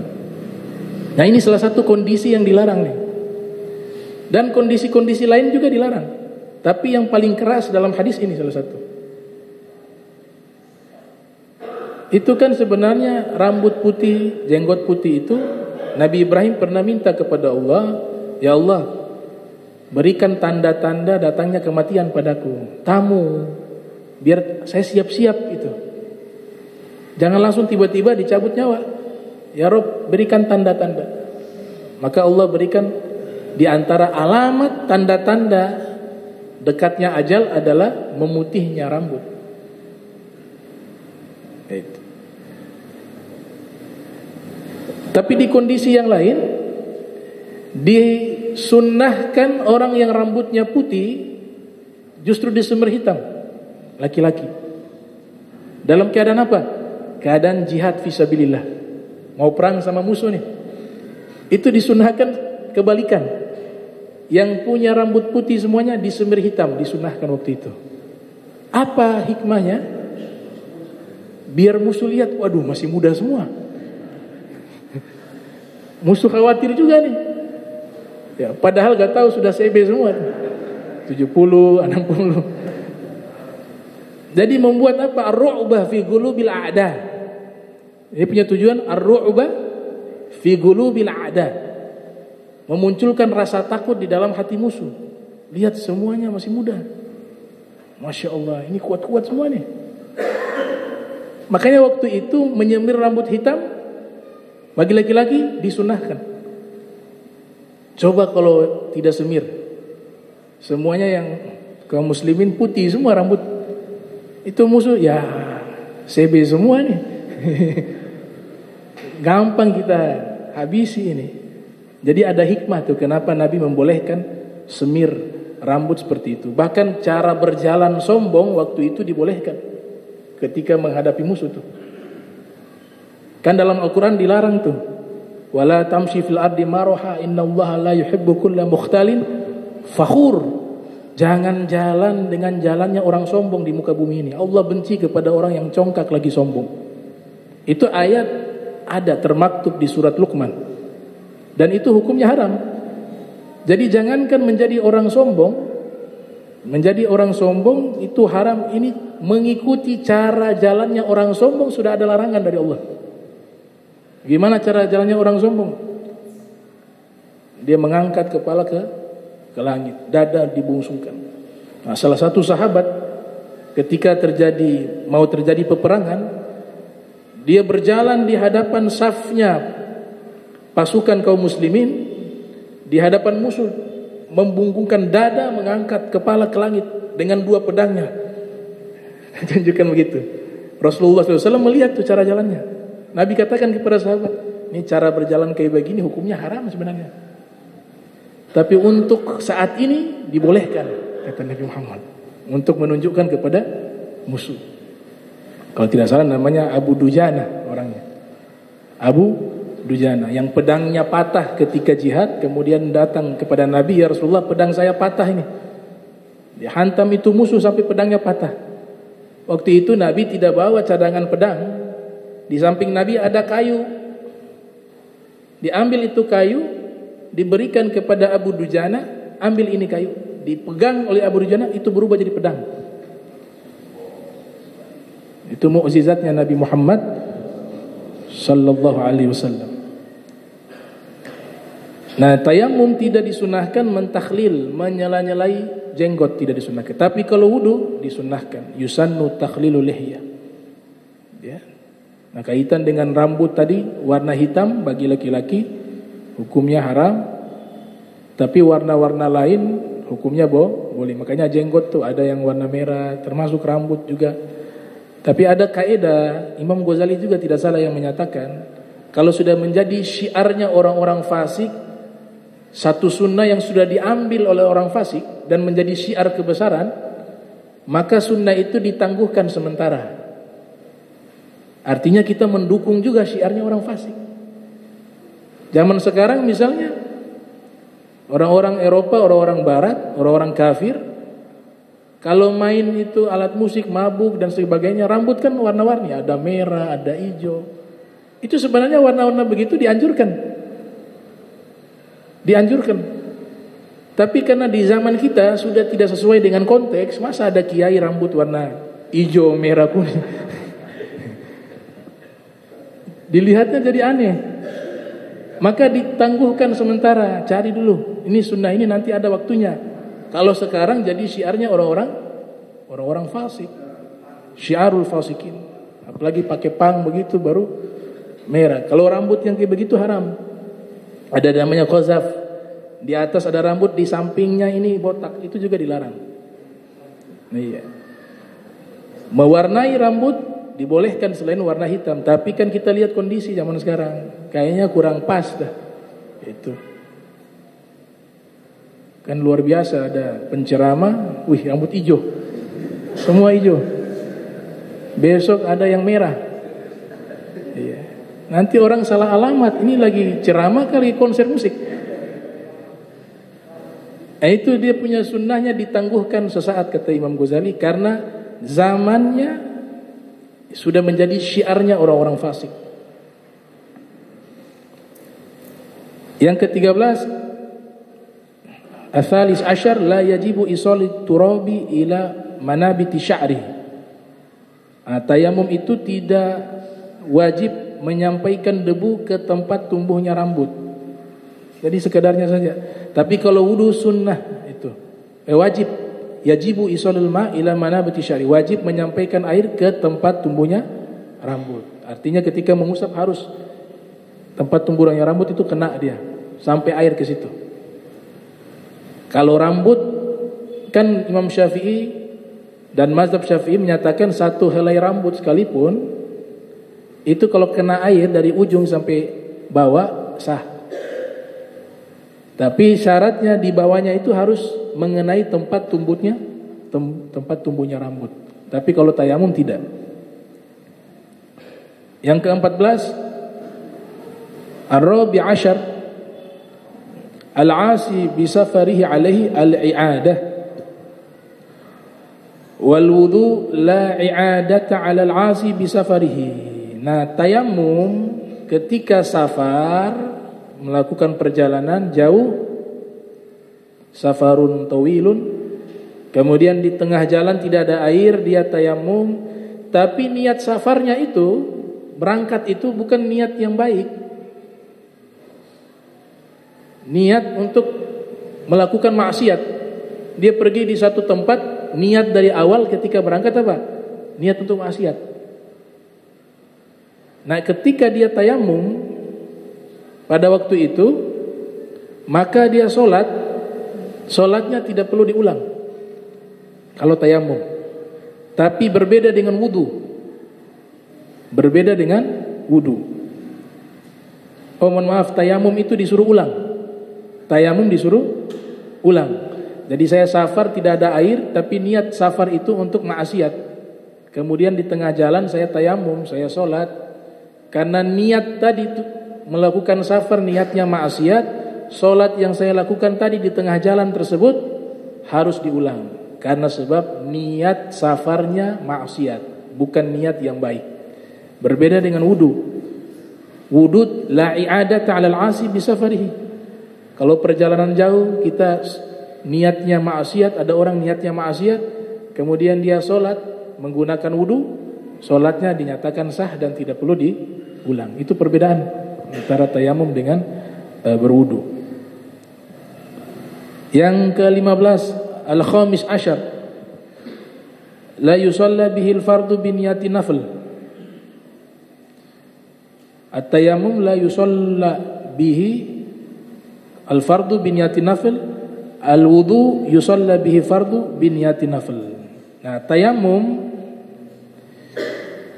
Nah ini salah satu kondisi yang dilarang nih. Dan kondisi-kondisi lain juga dilarang. Tapi yang paling keras dalam hadis ini salah satu. Itu kan sebenarnya rambut putih, jenggot putih itu Nabi Ibrahim pernah minta kepada Allah, ya Allah, berikan tanda-tanda datangnya kematian padaku, tamu, biar saya siap-siap itu. Jangan langsung tiba-tiba dicabut nyawa. Ya Rob, berikan tanda-tanda. Maka Allah berikan di antara alamat tanda-tanda dekatnya ajal adalah memutihnya rambut. Itu. Tapi di kondisi yang lain disunnahkan orang yang rambutnya putih justru disemir hitam, laki-laki. Dalam keadaan apa? Keadaan jihad fisabilillah, mau perang sama musuh nih. Itu disunnahkan kebalikan. Yang punya rambut putih semuanya disemir hitam, disunnahkan waktu itu. Apa hikmahnya? Biar musuh lihat, waduh masih muda semua. Musuh khawatir juga nih. Ya, padahal gak tahu sudah CB semua. 70, 60. Jadi membuat apa? Ar-ru'bah fi qulubil a'da. Ini punya tujuan ar-ru'bah fi qulubil a'da. Memunculkan rasa takut di dalam hati musuh. Lihat semuanya masih muda. Masya Allah, ini kuat-kuat semua nih. Makanya waktu itu menyemir rambut hitam bagi laki-laki disunahkan. Coba kalau tidak semir, semuanya yang kaum muslimin putih semua rambut, itu musuh ya CB semua nih. Gampang kita habisi ini. Jadi ada hikmah tuh kenapa Nabi membolehkan semir rambut seperti itu. Bahkan cara berjalan sombong waktu itu dibolehkan ketika menghadapi musuh tuh. Kan dalam Al-Quran dilarang tuh, wala tamshi fil ardi maraha innallaha la yuhibbu kulla mukhtalin fakhur. Jangan jalan dengan jalannya orang sombong di muka bumi ini. Allah benci kepada orang yang congkak lagi sombong. Itu ayat ada termaktub di surat Luqman. Dan itu hukumnya haram. Jadi jangankan menjadi orang sombong, menjadi orang sombong itu haram. Ini mengikuti cara jalannya orang sombong sudah ada larangan dari Allah. Gimana cara jalannya orang sombong? Dia mengangkat kepala ke langit, dada dibungsungkan. Nah, salah satu sahabat ketika mau terjadi peperangan, dia berjalan di hadapan safnya pasukan kaum muslimin, di hadapan musuh, membungkungkan dada, mengangkat kepala ke langit dengan dua pedangnya. Tunjukkan begitu. Rasulullah SAW melihat tuh cara jalannya. Nabi katakan kepada sahabat, ini cara berjalan kayak begini hukumnya haram sebenarnya. Tapi untuk saat ini dibolehkan, kata Nabi Muhammad, untuk menunjukkan kepada musuh. Kalau tidak salah namanya Abu Dujana orangnya. Abu Dujana yang pedangnya patah ketika jihad, kemudian datang kepada Nabi, ya Rasulullah, pedang saya patah ini. Dia hantam itu musuh sampai pedangnya patah. Waktu itu Nabi tidak bawa cadangan pedang. Di samping Nabi ada kayu. Diambil itu kayu, diberikan kepada Abu Dujana, ambil ini kayu, dipegang oleh Abu Dujana, itu berubah jadi pedang. Itu mukjizatnya Nabi Muhammad sallallahu alaihi wasallam. Nah, tayamum tidak disunahkan mentakhlil, menyela-nyelai jenggot, tidak disunahkan. Tapi kalau wudu disunahkan. Yusannu takhlilu lihya. Ya. Nah, kaitan dengan rambut tadi, warna hitam bagi laki-laki hukumnya haram. Tapi warna-warna lain hukumnya boleh. Makanya jenggot tuh ada yang warna merah, termasuk rambut juga. Tapi ada kaidah, Imam Ghazali juga tidak salah yang menyatakan, kalau sudah menjadi syiarnya orang-orang fasik, satu sunnah yang sudah diambil oleh orang fasik dan menjadi syiar kebesaran, maka sunnah itu ditangguhkan sementara. Artinya kita mendukung juga syiarnya orang fasik. Zaman sekarang misalnya orang-orang Eropa, orang-orang Barat, orang-orang kafir, kalau main itu alat musik, mabuk dan sebagainya, rambut kan warna-warni, ada merah, ada hijau. Itu sebenarnya warna-warna begitu dianjurkan. Tapi karena di zaman kita sudah tidak sesuai dengan konteks, masa ada kiai rambut warna hijau, merah, kuning. Dilihatnya jadi aneh. Maka ditangguhkan sementara, cari dulu. Ini sunnah ini nanti ada waktunya. Kalau sekarang jadi syiarnya orang-orang fasik. Syiarul fasikin. Apalagi pakai pang begitu baru merah. Kalau rambut yang kayak begitu haram. Ada namanya qazaf. Di atas ada rambut, di sampingnya ini botak, itu juga dilarang. Iya. Mewarnai rambut dibolehkan selain warna hitam, tapi kan kita lihat kondisi zaman sekarang, kayaknya kurang pas dah. Itu. Kan luar biasa, ada penceramah, wih rambut hijau. Semua hijau. Besok ada yang merah. Iya. Nanti orang salah alamat, ini lagi ceramah kali konser musik. Nah, itu dia punya sunnahnya ditangguhkan sesaat, kata Imam Ghazali, karena zamannya sudah menjadi syiarnya orang-orang fasik. Yang ke-13, Atsalis asyar la yajibu isalit turabi ila manabiti sya'ri. Tayamum itu tidak wajib menyampaikan debu ke tempat tumbuhnya rambut. Jadi sekedarnya saja. Tapi kalau wudu sunnah itu wajib. Yajibu isalul ma ila manabiti sya'ri. Wajib menyampaikan air ke tempat tumbuhnya rambut. Artinya ketika mengusap harus tempat tumbuhnya rambut itu kena dia sampai air ke situ. Kalau rambut kan Imam Syafi'i dan mazhab Syafi'i menyatakan satu helai rambut sekalipun itu kalau kena air dari ujung sampai bawah sah. Tapi syaratnya di bawahnya itu harus mengenai tempat tumbuhnya rambut. Tapi kalau tayamum tidak. Yang ke-14, Ar-Rabi' Ashar Al-'asi bi safarihi alaihi al-i'adah wal wudu la i'adata 'ala al-'asi bi safarihi. Nah, tayamum ketika safar, melakukan perjalanan jauh, safarun tawilun, kemudian di tengah jalan tidak ada air, dia tayamum, tapi niat safarnya itu, berangkat itu bukan niat yang baik. Niat untuk melakukan maksiat. Dia pergi di satu tempat, niat dari awal ketika berangkat apa? Niat untuk maksiat. Nah, ketika dia tayamum pada waktu itu, maka dia solatnya tidak perlu diulang kalau tayamum. Tapi berbeda dengan wudu. Oh, mohon maaf, tayamum itu disuruh ulang. Jadi saya safar tidak ada air, tapi niat safar itu untuk maksiat. Kemudian di tengah jalan saya tayamum, saya solat. Karena niat tadi itu melakukan safar niatnya maksiat, solat yang saya lakukan tadi di tengah jalan tersebut harus diulang. Karena sebab niat safarnya maksiat, bukan niat yang baik. Berbeda dengan wudu. Wudud la i'adata 'alal 'asi bi safarihi. Kalau perjalanan jauh kita niatnya maksiat, ada orang niatnya maksiat, kemudian dia sholat menggunakan wudu, sholatnya dinyatakan sah dan tidak perlu diulang. Itu perbedaan antara tayamum dengan berwudu. Yang ke-15, al-khamis asyar, la yusalla bihil fardu biniyati nafl. At-tayammum la yusalla bihi al-fardu biniyati nafl, al-wudu yusalla bihi fardu biniyati nafl. Nah, tayamum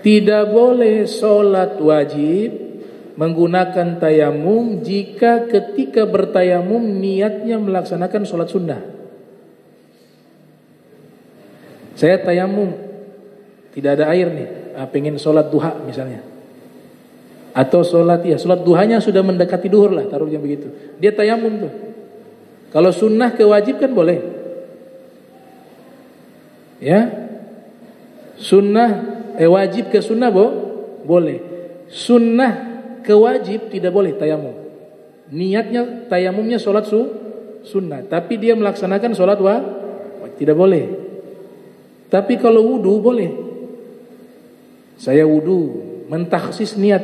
tidak boleh sholat wajib menggunakan tayamum jika ketika bertayamum niatnya melaksanakan sholat sunnah. Saya tayamum, tidak ada air nih, pengen sholat duha misalnya, atau sholat duhanya sudah mendekati duhur lah, taruhnya begitu. Dia tayamum tuh. Kalau sunnah ke wajib kan boleh, ya. Sunnah wajib ke sunnah boleh. Sunnah ke wajib tidak boleh tayamum. Niatnya tayamumnya sholat sunnah, tapi dia melaksanakan sholat tidak boleh. Tapi kalau wudu boleh. Saya wudu, mentakhsis niat.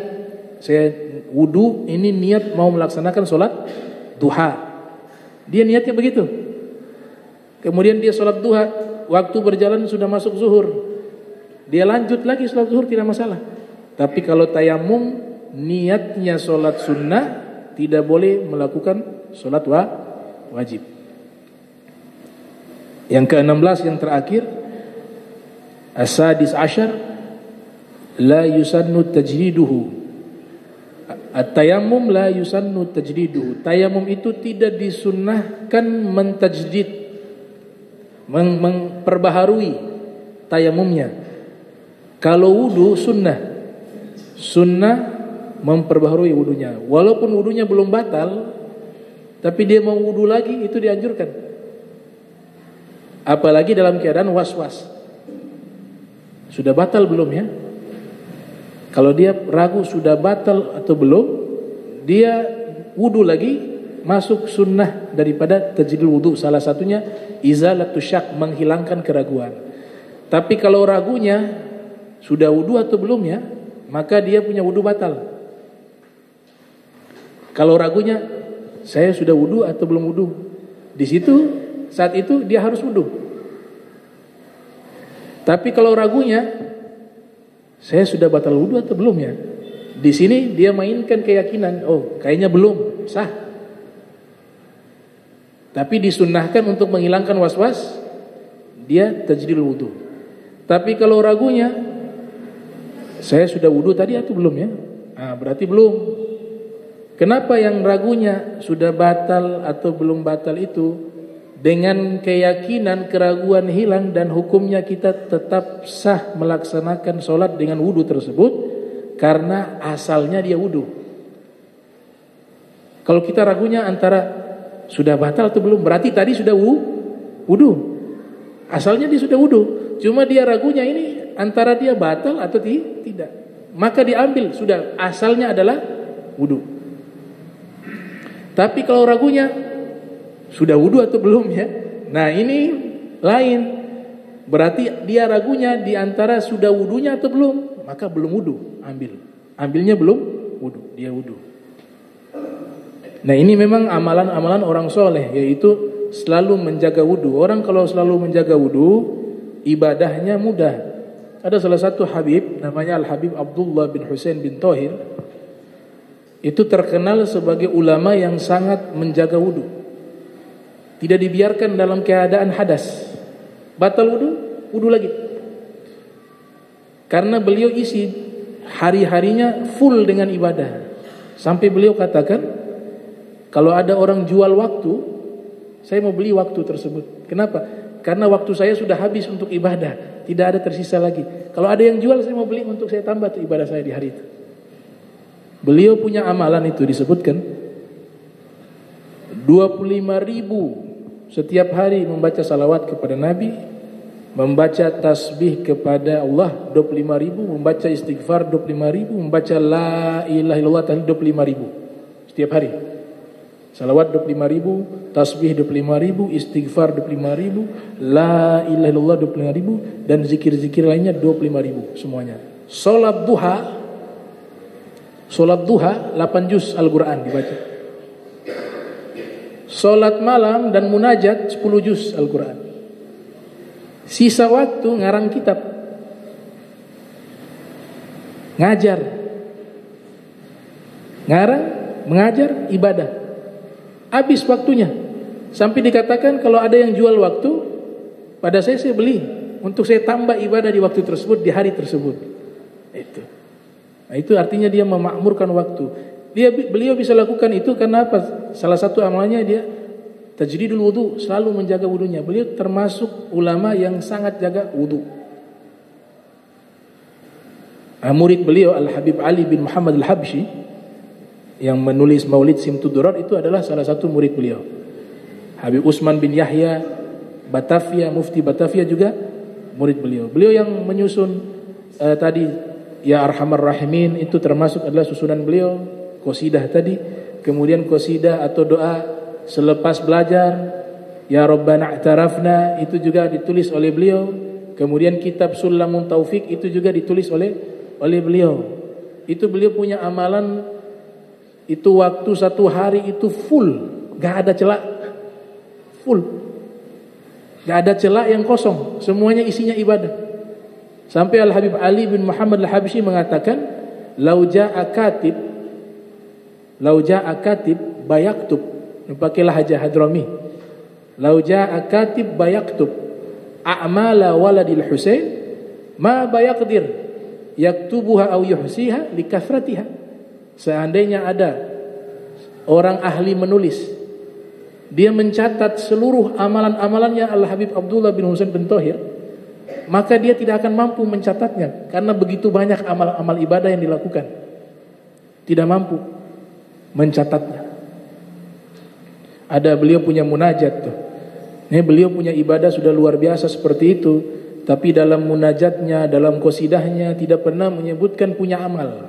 Saya wudu ini niat mau melaksanakan sholat duha. Dia niatnya begitu. Kemudian dia sholat duha, waktu berjalan sudah masuk zuhur, dia lanjut lagi sholat zuhur, tidak masalah. Tapi kalau tayamum niatnya sholat sunnah, tidak boleh melakukan sholat wajib. Yang ke-16 yang terakhir, as-sadis asyar, la yusannu tajdiduhu. At-tayammum la yusannu tajdiduhu. Tayamum itu tidak disunnahkan mentajdid, memperbaharui tayamumnya. Kalau wudu sunnah memperbaharui wudunya. Walaupun wudunya belum batal, tapi dia mau wudu lagi, itu dianjurkan. Apalagi dalam keadaan was-was. Sudah batal belum ya? Kalau dia ragu sudah batal atau belum, dia wudu lagi, masuk sunnah daripada tajdidul wudu. Salah satunya izalatus syak, menghilangkan keraguan. Tapi kalau ragunya sudah wudu atau belum ya, maka dia punya wudu batal. Kalau ragunya saya sudah wudu atau belum wudu, di situ saat itu dia harus wudu. Tapi kalau ragunya saya sudah batal wudu atau belum ya, di sini dia mainkan keyakinan, oh kayaknya belum sah. Tapi disunnahkan untuk menghilangkan was-was, dia tajdidul wudu. Tapi kalau ragunya, saya sudah wudu tadi atau belum ya? Berarti belum. Kenapa yang ragunya sudah batal atau belum batal itu dengan keyakinan keraguan hilang dan hukumnya kita tetap sah melaksanakan sholat dengan wudu tersebut karena asalnya dia wudu. Kalau kita ragunya antara sudah batal atau belum, berarti tadi sudah wudu. Asalnya dia sudah wudu, cuma dia ragunya ini antara dia batal atau tidak. Maka diambil sudah asalnya adalah wudu. Tapi kalau ragunya sudah wudu atau belum ya, nah ini lain. Berarti dia ragunya di antara sudah wudunya atau belum, maka belum wudu, ambilnya belum wudu, dia wudu. Nah ini memang amalan-amalan orang soleh, yaitu selalu menjaga wudu. Orang kalau selalu menjaga wudu, ibadahnya mudah. Ada salah satu Habib, namanya Al-Habib Abdullah bin Husain bin Thohir, itu terkenal sebagai ulama yang sangat menjaga wudu. Tidak dibiarkan dalam keadaan hadas, batal wudu lagi. Karena beliau isi hari-harinya full dengan ibadah. Sampai beliau katakan, kalau ada orang jual waktu, saya mau beli waktu tersebut. Kenapa? Karena waktu saya sudah habis untuk ibadah, tidak ada tersisa lagi. Kalau ada yang jual, saya mau beli untuk saya tambah tuh ibadah saya di hari itu. Beliau punya amalan itu disebutkan 25.000 setiap hari membaca salawat kepada Nabi, membaca tasbih kepada Allah 25.000, membaca istighfar 25.000, membaca la ilaha illallah 25.000 setiap hari. Salawat 25.000, tasbih 25.000, istighfar 25.000, la ilaha illallah 25.000, dan zikir-zikir lainnya 25.000 semuanya. Salat duha 8 juz Al-Quran dibaca. Salat malam dan munajat 10 juz Al-Quran. Sisa waktu ngarang kitab, ngajar, mengajar, ibadah. Habis waktunya. Sampai dikatakan kalau ada yang jual waktu pada saya beli untuk saya tambah ibadah di waktu tersebut, di hari tersebut. Itu. Nah, itu artinya dia memakmurkan waktu. Beliau bisa lakukan itu karena apa? Salah satu amalnya dia tajdidul wudu, selalu menjaga wudunya. Beliau termasuk ulama yang sangat jaga wudu. Murid beliau Al-Habib Ali bin Muhammad Al-Habsyi yang menulis Maulid Simtudurar itu adalah salah satu murid beliau. Habib Utsman bin Yahya Batavia, Mufti Batavia juga murid beliau. Beliau yang menyusun tadi Ya Arhamar Rahimin itu termasuk adalah susunan beliau. Qasidah tadi, kemudian qasidah atau doa selepas belajar Ya Rabbana A'tarafna itu juga ditulis oleh beliau. Kemudian kitab Sulamun Taufik itu juga ditulis oleh beliau. Itu beliau punya amalan, itu waktu satu hari itu full, gak ada celah, full, gak ada celah yang kosong, semuanya isinya ibadah. Sampai Al-Habib Ali bin Muhammad Al-Habsyi mengatakan, lau ja'a katib bayaktub, pakai lahjah Hadrami. Lau ja'a katib bayaktub a'mala waladil Husain ma bayaqdir yaktubuha aw yuhsiha likathratiha. Seandainya ada orang ahli menulis, dia mencatat seluruh amalan-amalannya Al-Habib Abdullah bin Husain bin Thohir, maka dia tidak akan mampu mencatatnya karena begitu banyak amal-amal ibadah yang dilakukan, tidak mampu mencatatnya. Ada beliau punya munajat tuh. Ini beliau punya ibadah sudah luar biasa seperti itu, tapi dalam munajatnya, dalam qasidahnya tidak pernah menyebutkan punya amal.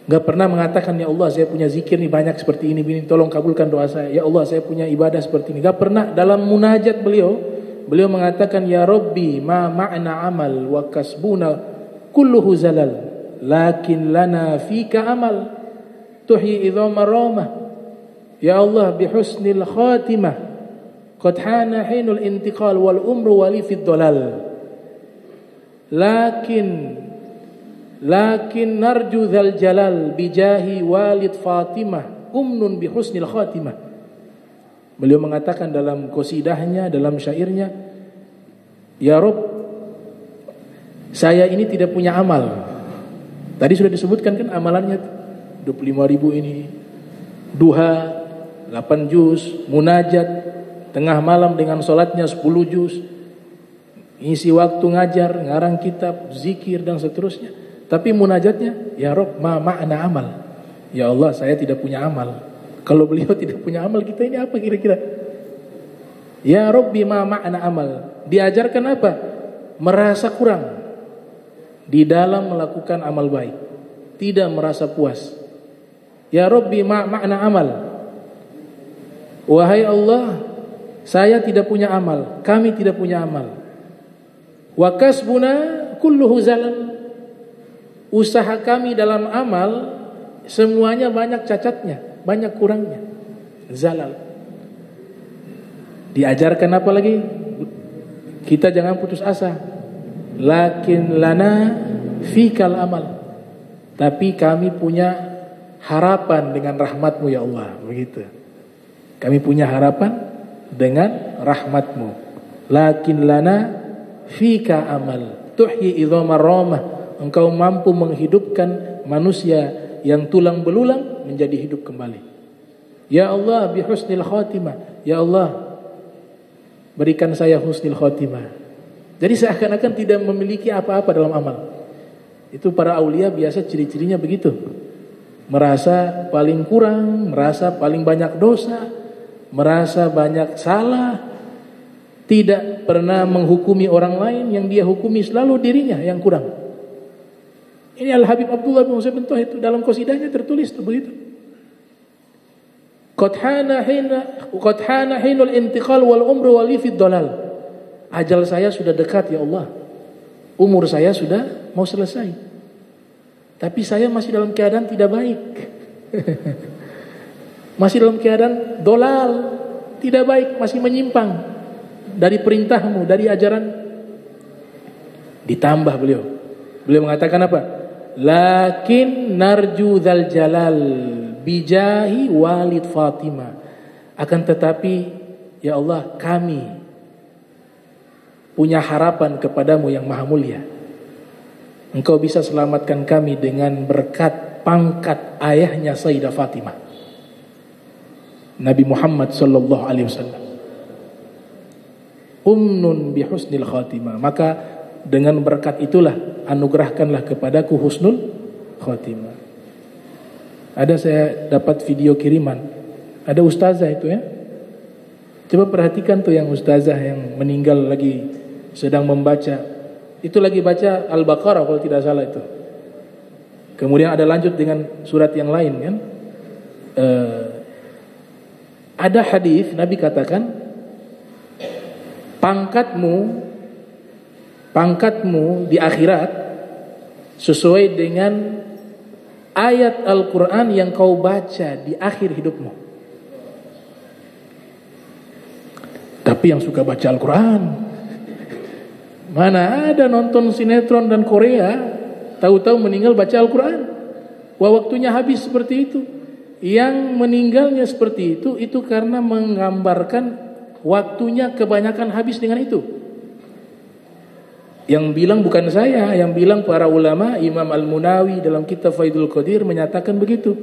Enggak pernah mengatakan ya Allah saya punya zikir nih banyak seperti ini, tolong kabulkan doa saya. Ya Allah saya punya ibadah seperti ini. Enggak pernah. Dalam munajat beliau mengatakan ya Rabbi ma ma'na amal wa kasbuna kulluhu zalal lakin lana fika amal tuhyi idhama ramah. Ya Allah bihusnil khatimah qad hana hinul intiqal wal umru wali fid dhalal lakin narju dzal jalal bijahi walid Fatimah umnun bihusnil khatimah. Beliau mengatakan dalam qasidahnya, dalam syairnya, ya Rabb saya ini tidak punya amal. Tadi sudah disebutkan kan amalannya 25.000 ini, duha 8 juz, munajat tengah malam dengan sholatnya 10 juz, isi waktu ngajar, ngarang kitab, zikir dan seterusnya. Tapi munajatnya ya Rabb ma ma'na amal. Ya Allah saya tidak punya amal. Kalau beliau tidak punya amal, kita ini apa kira-kira? Ya Rabbi ma ma'na amal. Diajarkan apa? Merasa kurang di dalam melakukan amal baik, tidak merasa puas. Ya Rabbi ma ma'na amal. Wahai Allah, saya tidak punya amal, kami tidak punya amal. Wa kasbuna kulluhu zalal. Usaha kami dalam amal semuanya banyak cacatnya, banyak kurangnya, zalal. Diajarkan apa lagi? Kita jangan putus asa. Lakin lana fikal amal. Tapi kami punya harapan dengan rahmat-Mu ya Allah. Begitu. Kami punya harapan dengan rahmat-Mu. Lakin lana fika amal. Tuhyi idhama ramah. Engkau mampu menghidupkan manusia yang tulang belulang menjadi hidup kembali. Ya Allah bihusnil khatimah. Ya Allah berikan saya husnil khatimah. Jadi seakan-akan tidak memiliki apa-apa dalam amal. Itu para aulia biasa ciri-cirinya begitu. Merasa paling kurang, merasa paling banyak dosa, merasa banyak salah, tidak pernah menghukumi orang lain, yang dia hukumi selalu dirinya yang kurang. Ini Al-Habib Abdullah bin Husain bin Toh itu dalam qasidahnya tertulis tuh begitu. Qad hana hinul intiqal wal umru wali fid dalal. Ajal saya sudah dekat ya Allah. Umur saya sudah mau selesai. Tapi saya masih dalam keadaan tidak baik. Masih dalam keadaan dolal, tidak baik, masih menyimpang dari perintahmu, dari ajaran. Ditambah beliau mengatakan apa? Lakin narju dzal jalal bijahi walid Fatimah. Akan tetapi ya Allah, kami punya harapan kepadamu yang maha mulia. Engkau bisa selamatkan kami dengan berkat pangkat ayahnya Sayyidah Fatimah, Nabi Muhammad sallallahu alaihi wasallam. Umnun bi husnil khatimah. Maka dengan berkat itulah anugerahkanlah kepadaku husnul khatimah. Ada saya dapat video kiriman. Ada ustazah itu ya. Coba perhatikan tuh yang ustazah yang meninggal lagi sedang membaca. Itu lagi baca Al-Baqarah kalau tidak salah itu. Kemudian ada lanjut dengan surat yang lain kan. Ada hadis Nabi katakan, pangkatmu di akhirat sesuai dengan ayat Al-Quran yang kau baca di akhir hidupmu. Tapi yang suka baca Al-Quran, mana ada nonton sinetron dan Korea, tahu-tahu meninggal baca Al-Quran. Waktunya habis seperti itu. Yang meninggalnya seperti itu karena menggambarkan waktunya kebanyakan habis dengan itu. Yang bilang bukan saya, yang bilang para ulama. Imam Al-Munawi dalam kitab Faidul Qadir menyatakan begitu.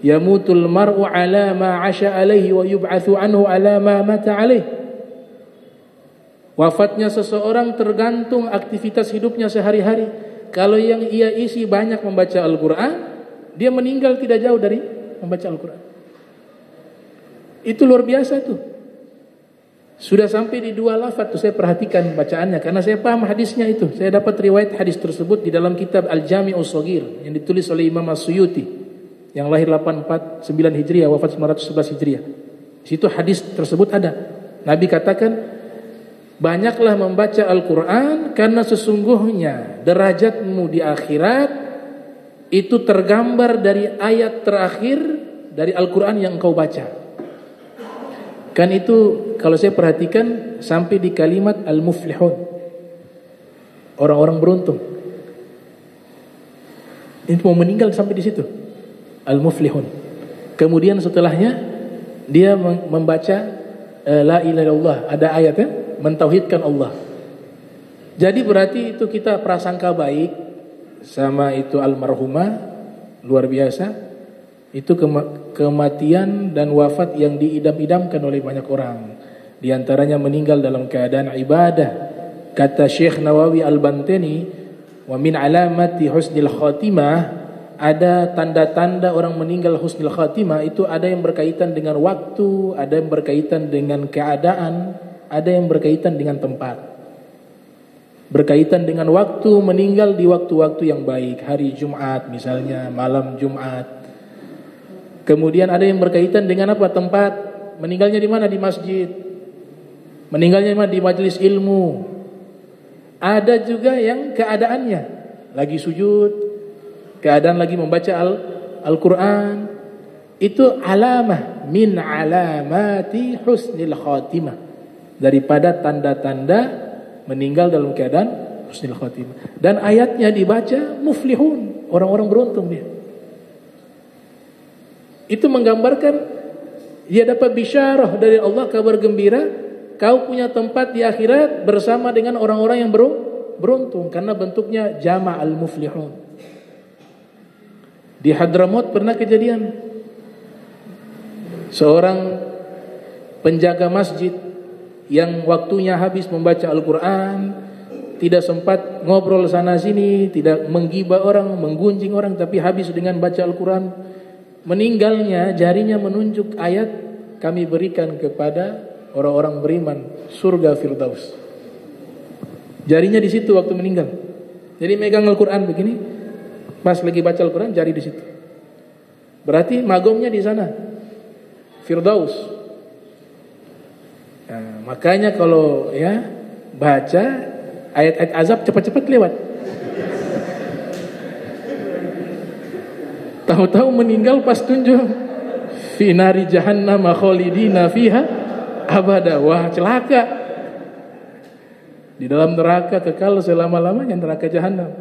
Yamutul mar'u ala ma 'asha alaihi wa yub'atsu anhu ala ma mata alaihi. Wafatnya seseorang tergantung aktivitas hidupnya sehari-hari. Kalau yang ia isi banyak membaca Al-Quran, dia meninggal tidak jauh dari membaca Al-Quran. Itu luar biasa tuh. Sudah sampai di 2 lafaz tuh, saya perhatikan bacaannya karena saya paham hadisnya itu. Saya dapat riwayat hadis tersebut di dalam kitab Al-Jami'us Shaghir yang ditulis oleh Imam As-Suyuti yang lahir 849 Hijriah, wafat 911 Hijriah. Di situ hadis tersebut ada. Nabi katakan, banyaklah membaca Al-Quran karena sesungguhnya derajatmu di akhirat itu tergambar dari ayat terakhir dari Al-Quran yang kau baca. Kan itu kalau saya perhatikan sampai di kalimat al-muflihun, orang-orang beruntung. Ini mau meninggal sampai di situ, al-muflihun. Kemudian setelahnya dia membaca la ilaha illallah, ada ayatnya mentauhidkan Allah. Jadi berarti itu kita prasangka baik sama itu almarhumah, luar biasa. Itu kematian dan wafat yang diidam-idamkan oleh banyak orang. Di antaranya meninggal dalam keadaan ibadah. Kata Syekh Nawawi Al-Bantani, wa min alamati husnil khatimah, ada tanda-tanda orang meninggal husnil khatimah itu ada yang berkaitan dengan waktu, ada yang berkaitan dengan keadaan, ada yang berkaitan dengan tempat. Berkaitan dengan waktu, meninggal di waktu-waktu yang baik, hari Jumat misalnya, malam Jumat. Kemudian ada yang berkaitan dengan apa? Tempat. Meninggalnya di mana? Di masjid. Meninggalnya di mana? Di majelis ilmu. Ada juga yang keadaannya lagi sujud, keadaan lagi membaca Al-Quran. Itu alamah min alamati husnil khatimah, daripada tanda-tanda meninggal dalam keadaan husnul khatimah. Dan ayatnya dibaca muflihun, orang-orang beruntung dia. Itu menggambarkan dia dapat bisyarah dari Allah, kabar gembira, kau punya tempat di akhirat bersama dengan orang-orang yang beruntung, karena bentuknya jama' al-muflihun. Di Hadramaut pernah kejadian seorang penjaga masjid yang waktunya habis membaca Al-Quran, tidak sempat ngobrol sana sini, tidak menggibah orang, menggunjing orang, tapi habis dengan baca Al-Quran. Meninggalnya jarinya menunjuk ayat, kami berikan kepada orang-orang beriman, surga Firdaus. Jarinya di situ waktu meninggal. Jadi megang Al-Quran begini, pas lagi baca Al-Quran jari di situ. Berarti magomnya di sana, Firdaus. Nah, makanya kalau ya baca ayat-ayat azab cepat-cepat lewat. Tahu-tahu meninggal pas tunjuk fi nari jahannam khalidina fiha abada. Wah, celaka. Di dalam neraka kekal selama-lamanya, neraka jahanam.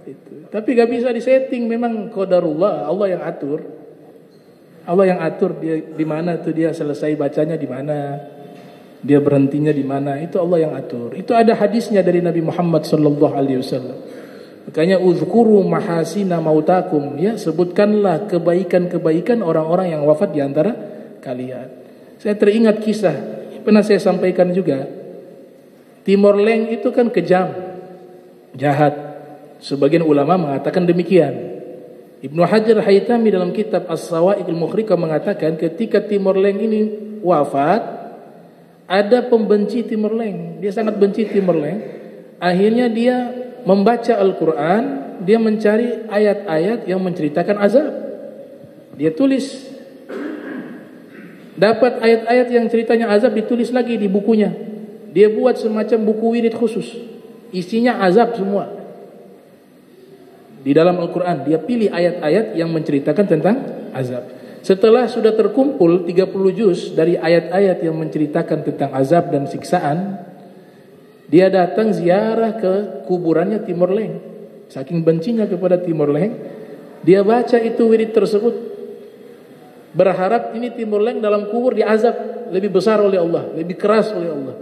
Itu. Tapi gak bisa disetting, memang qadarullah, Allah yang atur. Allah yang atur dia di mana tuh dia selesai bacanya di mana, dia berhentinya di mana, itu Allah yang atur. Itu ada hadisnya dari Nabi Muhammad sallallahu alaihi wasallam. Makanya uzkuru mahasina mautakum, ya, sebutkanlah kebaikan-kebaikan orang-orang yang wafat di antara kalian. Saya teringat kisah, pernah saya sampaikan juga. Timor Leng itu kan kejam, jahat. Sebagian ulama mengatakan demikian. Ibnu Hajar Haytami dalam kitab As-Sawa'iqul Mukhrikah mengatakan ketika Timor Leng ini wafat, ada pembenci Timor Leng. Dia sangat benci Timor Leng. Akhirnya dia membaca Al-Quran, dia mencari ayat-ayat yang menceritakan azab. Dia tulis, dapat ayat-ayat yang ceritanya azab, ditulis lagi di bukunya. Dia buat semacam buku wirid khusus, isinya azab semua. Di dalam Al-Quran dia pilih ayat-ayat yang menceritakan tentang azab. Setelah sudah terkumpul 30 juz dari ayat-ayat yang menceritakan tentang azab dan siksaan, dia datang ziarah ke kuburannya Timor Leng. Saking bencinya kepada Timor Leng, dia baca itu wirid tersebut, berharap ini Timor Leng dalam kubur diazab lebih besar oleh Allah, lebih keras oleh Allah,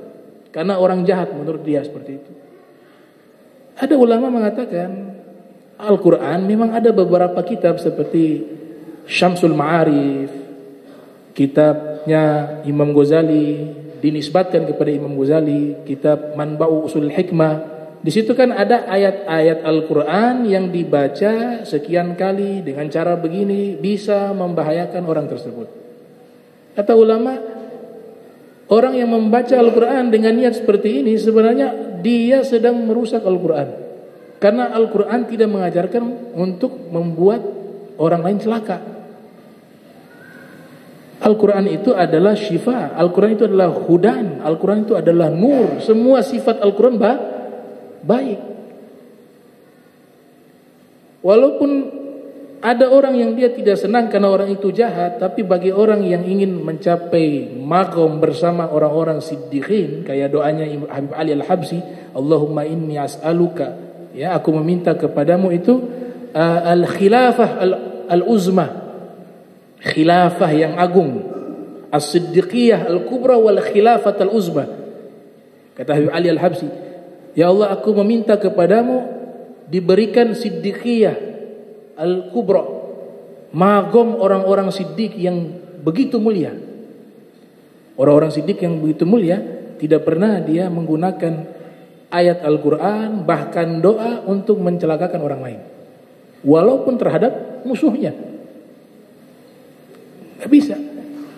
karena orang jahat menurut dia seperti itu. Ada ulama mengatakan Al-Quran memang ada beberapa kitab seperti Syamsul Ma'arif, kitabnya Imam Ghazali, dinisbatkan kepada Imam Ghazali, kitab Manba'u Usul Hikmah. Di situ kan ada ayat-ayat Al-Quran yang dibaca sekian kali dengan cara begini bisa membahayakan orang tersebut. Kata ulama, orang yang membaca Al-Quran dengan niat seperti ini sebenarnya dia sedang merusak Al-Quran. Karena Al-Quran tidak mengajarkan untuk membuat orang lain celaka. Al-Quran itu adalah syifa, Al-Quran itu adalah hudan, Al-Quran itu adalah nur. Semua sifat Al-Quran baik. Walaupun ada orang yang dia tidak senang karena orang itu jahat, tapi bagi orang yang ingin mencapai maqam bersama orang-orang siddiqin, kayak doanya Habib Ali Al-Habsi, Allahumma inni as'aluka, ya, aku meminta kepadamu itu al-khilafah al-uzma, khilafah yang agung, as-siddiqiyah al-kubra wal khilafat al-uzma. Kata Habib Ali Al-Habsi, ya Allah, aku meminta kepadamu diberikan siddiqiyah al-kubra, magom orang-orang siddiq yang begitu mulia. Orang-orang siddiq yang begitu mulia tidak pernah dia menggunakan ayat Al-Quran bahkan doa untuk mencelakakan orang lain, walaupun terhadap musuhnya. Gak bisa,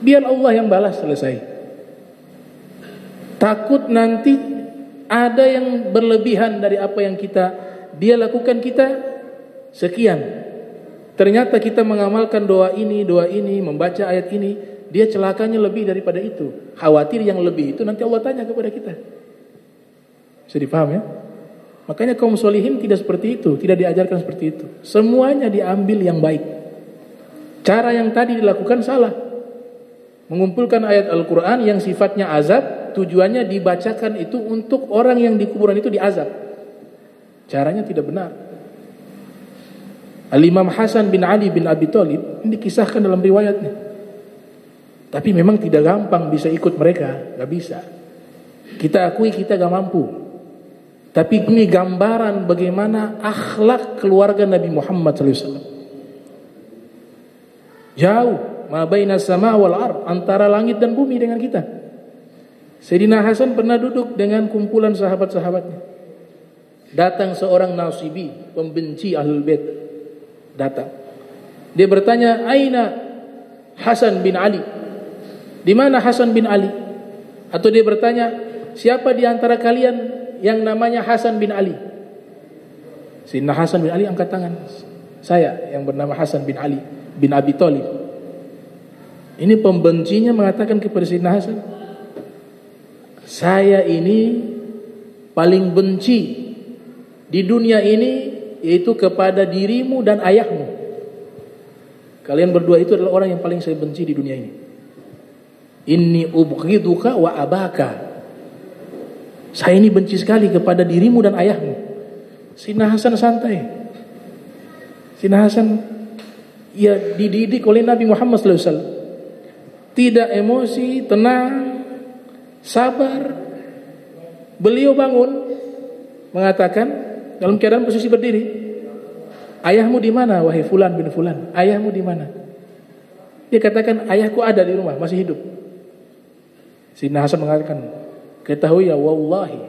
biar Allah yang balas, selesai. Takut nanti ada yang berlebihan dari apa yang dia lakukan, kita sekian, ternyata kita mengamalkan doa ini, membaca ayat ini, dia celakanya lebih daripada itu. Khawatir yang lebih itu nanti Allah tanya kepada kita. Bisa dipaham ya? Makanya kaum solihin tidak seperti itu, tidak diajarkan seperti itu. Semuanya diambil yang baik. Cara yang tadi dilakukan salah. Mengumpulkan ayat Al-Quran yang sifatnya azab, tujuannya dibacakan itu untuk orang yang di kuburan itu diazab. Caranya tidak benar. Al-Imam Hasan bin Ali bin Abi Thalib ini dikisahkan dalam riwayatnya. Tapi memang tidak gampang bisa ikut mereka, gak bisa. Kita akui kita gak mampu. Tapi ini gambaran bagaimana akhlak keluarga Nabi Muhammad SAW. Jauh, ma baina sama wal ard, antara langit dan bumi dengan kita. Sayyidina Hasan pernah duduk dengan kumpulan sahabat-sahabatnya. Datang seorang nasibi, pembenci Ahlul Bait. Datang. Dia bertanya, "Aina Hasan bin Ali?" Di mana Hasan bin Ali? Atau dia bertanya, siapa di antara kalian yang namanya Hasan bin Ali? Sayyidina Hasan bin Ali angkat tangan. Saya yang bernama Hasan bin Ali bin Abi Thalib. Ini pembencinya mengatakan kepada Sayyidina Hasan, saya ini paling benci di dunia ini yaitu kepada dirimu dan ayahmu. Kalian berdua itu adalah orang yang paling saya benci di dunia ini. Inni ubghiduka wa abaka. Saya ini benci sekali kepada dirimu dan ayahmu. Sayyidina Hasan santai. Sayyidina Hasan ya dididik oleh Nabi Muhammad SAW. Tidak emosi, tenang, sabar. Beliau bangun mengatakan dalam keadaan posisi berdiri, ayahmu di mana wahai fulan bin fulan? Ayahmu di mana? Dia katakan, ayahku ada di rumah, masih hidup. Sayyidina Hasan mengatakan, ketahui ya wallahi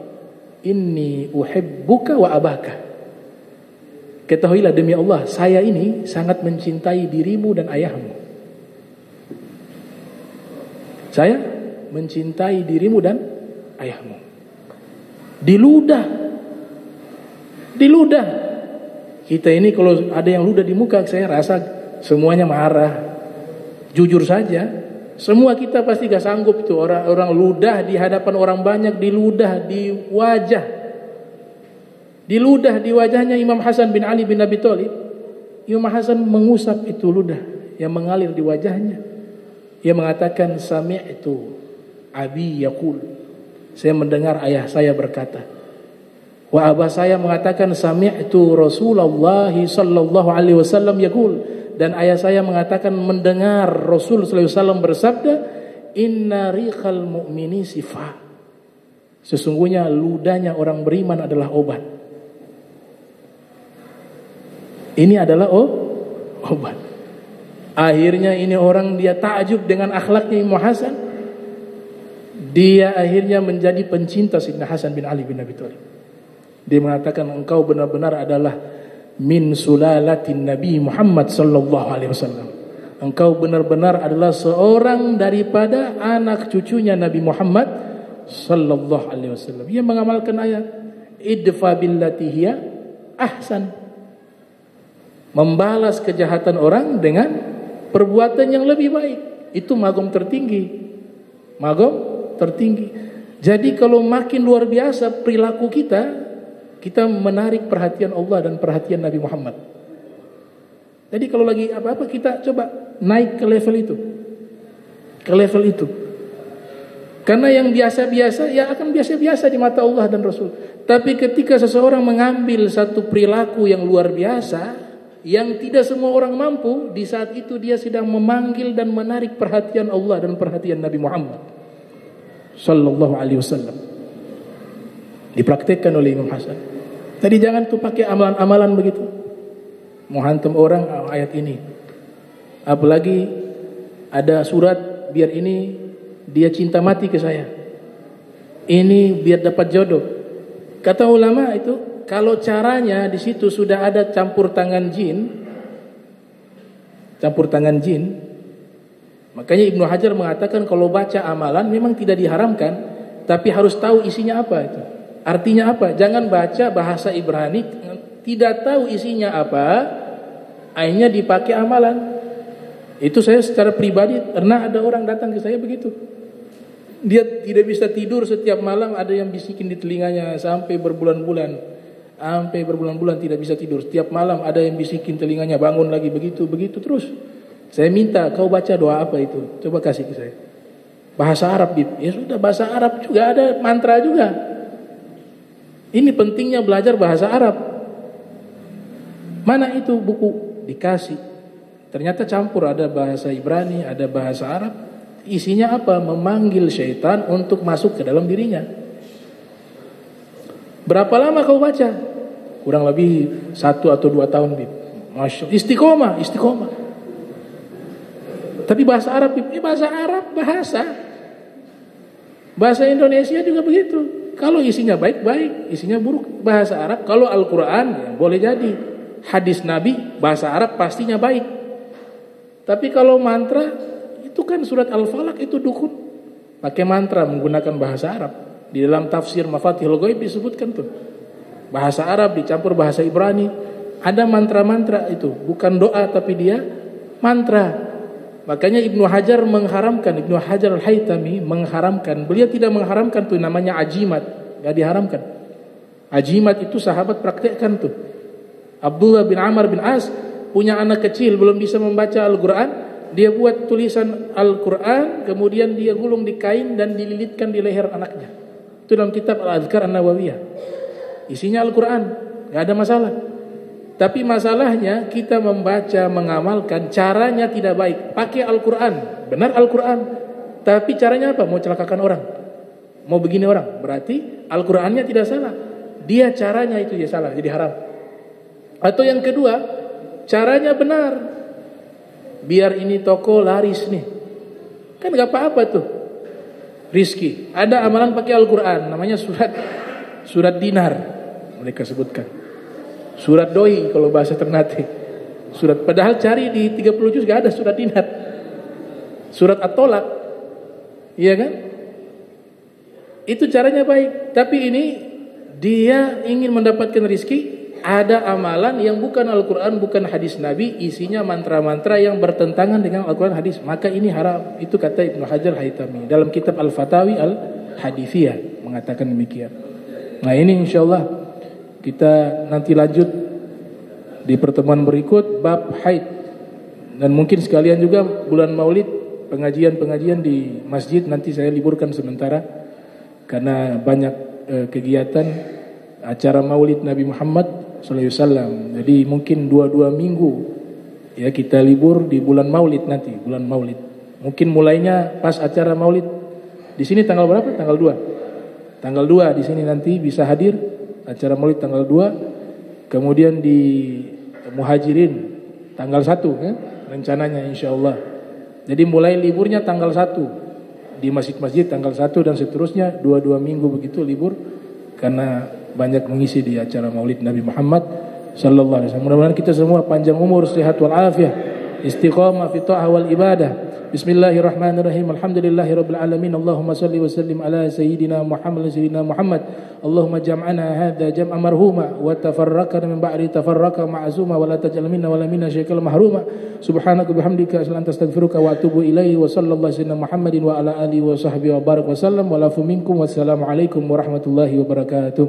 inni uhibbuka wa abaka. Ketahuilah demi Allah, saya ini sangat mencintai dirimu dan ayahmu. Saya mencintai dirimu dan ayahmu. Diludah. Kita ini kalau ada yang ludah di muka, saya rasa semuanya marah. Jujur saja, semua kita pasti gak sanggup tuh orang ludah di hadapan orang banyak, diludah di wajah. Diludah di wajahnya Imam Hasan bin Ali bin Abi Thalib. Imam Hasan mengusap itu ludah yang mengalir di wajahnya. Ia mengatakan, sami'tu abi yaqul. Saya mendengar ayah saya berkata. Wa abah saya mengatakan, sami'tu Rasulullah sallallahu alaihi wasallam yaqul. Dan ayah saya mengatakan mendengar Rasul sallallahu alaihi wasallam bersabda, inna riqal mu'mini sifa. Sesungguhnya ludahnya orang beriman adalah obat. Ini adalah obat. Akhirnya ini orang dia takjub dengan akhlaknya Imam Hasan. Dia akhirnya menjadi pencinta Sayyidina Hasan bin Ali bin Abi Thalib. Dia mengatakan, engkau benar-benar adalah min sulalatin Nabi Muhammad sallallahu alaihi wasallam. Engkau benar-benar adalah seorang daripada anak cucunya Nabi Muhammad sallallahu alaihi wasallam. Ia mengamalkan ayat idfa billati hiya ahsan. Membalas kejahatan orang dengan perbuatan yang lebih baik. Itu magom tertinggi. Magom tertinggi. Jadi kalau makin luar biasa perilaku kita menarik perhatian Allah dan perhatian Nabi Muhammad. Jadi kalau lagi apa-apa kita coba naik ke level itu. Ke level itu. Karena yang biasa-biasa ya akan biasa-biasa di mata Allah dan Rasul. Tapi ketika seseorang mengambil satu perilaku yang luar biasa, yang tidak semua orang mampu, di saat itu dia sedang memanggil dan menarik perhatian Allah dan perhatian Nabi Muhammad sallallahu alaihi wasallam. Dipraktekkan oleh Imam Hasan. Tadi jangan tuh pakai amalan-amalan begitu. Mau hantam orang ayat ini. Apalagi ada surat biar ini dia cinta mati ke saya. Ini biar dapat jodoh. Kata ulama itu, kalau caranya di situ sudah ada campur tangan jin, makanya Ibnu Hajar mengatakan kalau baca amalan memang tidak diharamkan, tapi harus tahu isinya apa itu. Artinya apa? Jangan baca bahasa Ibrani tidak tahu isinya apa, akhirnya dipakai amalan. Itu saya secara pribadi pernah ada orang datang ke saya begitu. Dia tidak bisa tidur setiap malam, ada yang bisikin di telinganya sampai berbulan-bulan. Sampai berbulan-bulan tidak bisa tidur. Setiap malam ada yang bisikin telinganya, bangun lagi, begitu terus. Saya minta, kau baca doa apa itu? Coba kasih ke saya. Bahasa Arab, Bib. Ya sudah, bahasa Arab juga ada, mantra juga. Ini pentingnya belajar bahasa Arab. Mana itu buku? Dikasih. Ternyata campur, ada bahasa Ibrani, ada bahasa Arab. Isinya apa? Memanggil syaitan untuk masuk ke dalam dirinya. Berapa lama kau baca? Kurang lebih 1 atau 2 tahun, Bib. Masya Allah. Istiqomah. Tapi bahasa Arab, Bib. Bahasa Arab, bahasa Indonesia juga begitu. Kalau isinya baik, isinya buruk. Bahasa Arab, kalau Al-Quran ya boleh jadi. Hadis Nabi, bahasa Arab pastinya baik. Tapi kalau mantra, itu kan surat Al-Falaq, itu dukun. pakai mantra menggunakan bahasa Arab. Di dalam tafsir Mafatihul Ghaib disebutkan tuh. Bahasa Arab dicampur bahasa Ibrani. Ada mantra-mantra itu, bukan doa tapi dia mantra. Makanya Ibnu Hajar mengharamkan, Ibnu Hajar Al-Haytami mengharamkan. Beliau tidak mengharamkan tuh namanya ajimat, enggak diharamkan. Ajimat itu sahabat praktekkan tuh. Abdullah bin Amr bin As punya anak kecil belum bisa membaca Al-Qur'an, dia buat tulisan Al-Qur'an, kemudian dia gulung di kain dan dililitkan di leher anaknya. Itu dalam kitab Al-Adhkar An-Nawawiyah. Isinya Al-Qur'an, enggak ada masalah. Tapi masalahnya kita membaca, mengamalkan, caranya tidak baik. Pakai Al-Quran, benar Al-Quran, tapi caranya apa? Mau celakakan orang, mau begini orang. Berarti Al-Qurannya tidak salah, dia caranya itu ya salah, jadi haram. Atau yang kedua, caranya benar, biar ini toko laris nih, kan gak apa-apa tuh, rizki. Ada amalan pakai Al-Quran, namanya surat dinar, mereka sebutkan. Surat doi kalau bahasa Ternate. Surat, padahal cari di 30 juz gak ada surat dinar. Surat At-Tolak. Iya kan? Itu caranya baik. Tapi ini dia ingin mendapatkan rizki, ada amalan yang bukan Al-Quran, bukan hadis Nabi, isinya mantra-mantra yang bertentangan dengan Al-Quran hadis. Maka ini haram. Itu kata Ibnu Hajar Al-Haytami dalam kitab Al-Fatawi Al-Hadithiyah mengatakan demikian. Nah ini insyaallah kita nanti lanjut di pertemuan berikut bab haid. Dan mungkin sekalian juga bulan Maulid, pengajian-pengajian di masjid nanti saya liburkan sementara karena banyak kegiatan acara Maulid Nabi Muhammad SAW. Jadi mungkin 2 minggu ya kita libur di bulan Maulid nanti, bulan Maulid. Mungkin mulainya pas acara Maulid. Di sini tanggal berapa? Tanggal 2. Tanggal 2 di sini nanti bisa hadir acara Maulid tanggal 2. Kemudian di Muhajirin tanggal 1 kan rencananya insyaallah. Jadi mulai liburnya tanggal 1 di masjid-masjid tanggal 1 dan seterusnya 2 minggu begitu libur karena banyak mengisi di acara Maulid Nabi Muhammad sallallahu alaihi wasallam. Mudah-mudahan kita semua panjang umur, sehat wal afiah, istiqamah fi ta'ah wal ibadah. Bismillahirrahmanirrahim. Alhamdulillahirabbil alamin. Allahumma shalli wa sallim ala sayyidina Muhammad Allahumma jam'ana hadza jam'an marhuma wa tafarraqna min ba'di tafarraqa ma'zuma wa la taj'al minna wa la minna syai'an mahruma. Subhanaka bihamdika astaghfiruka wa atubu ilaihi wa sallallahu sayyidina Muhammadin wa ala alihi wa sahbihi wa barak wa sallam wa lafu minkum. Wassalamu alaikum warahmatullahi wabarakatuh.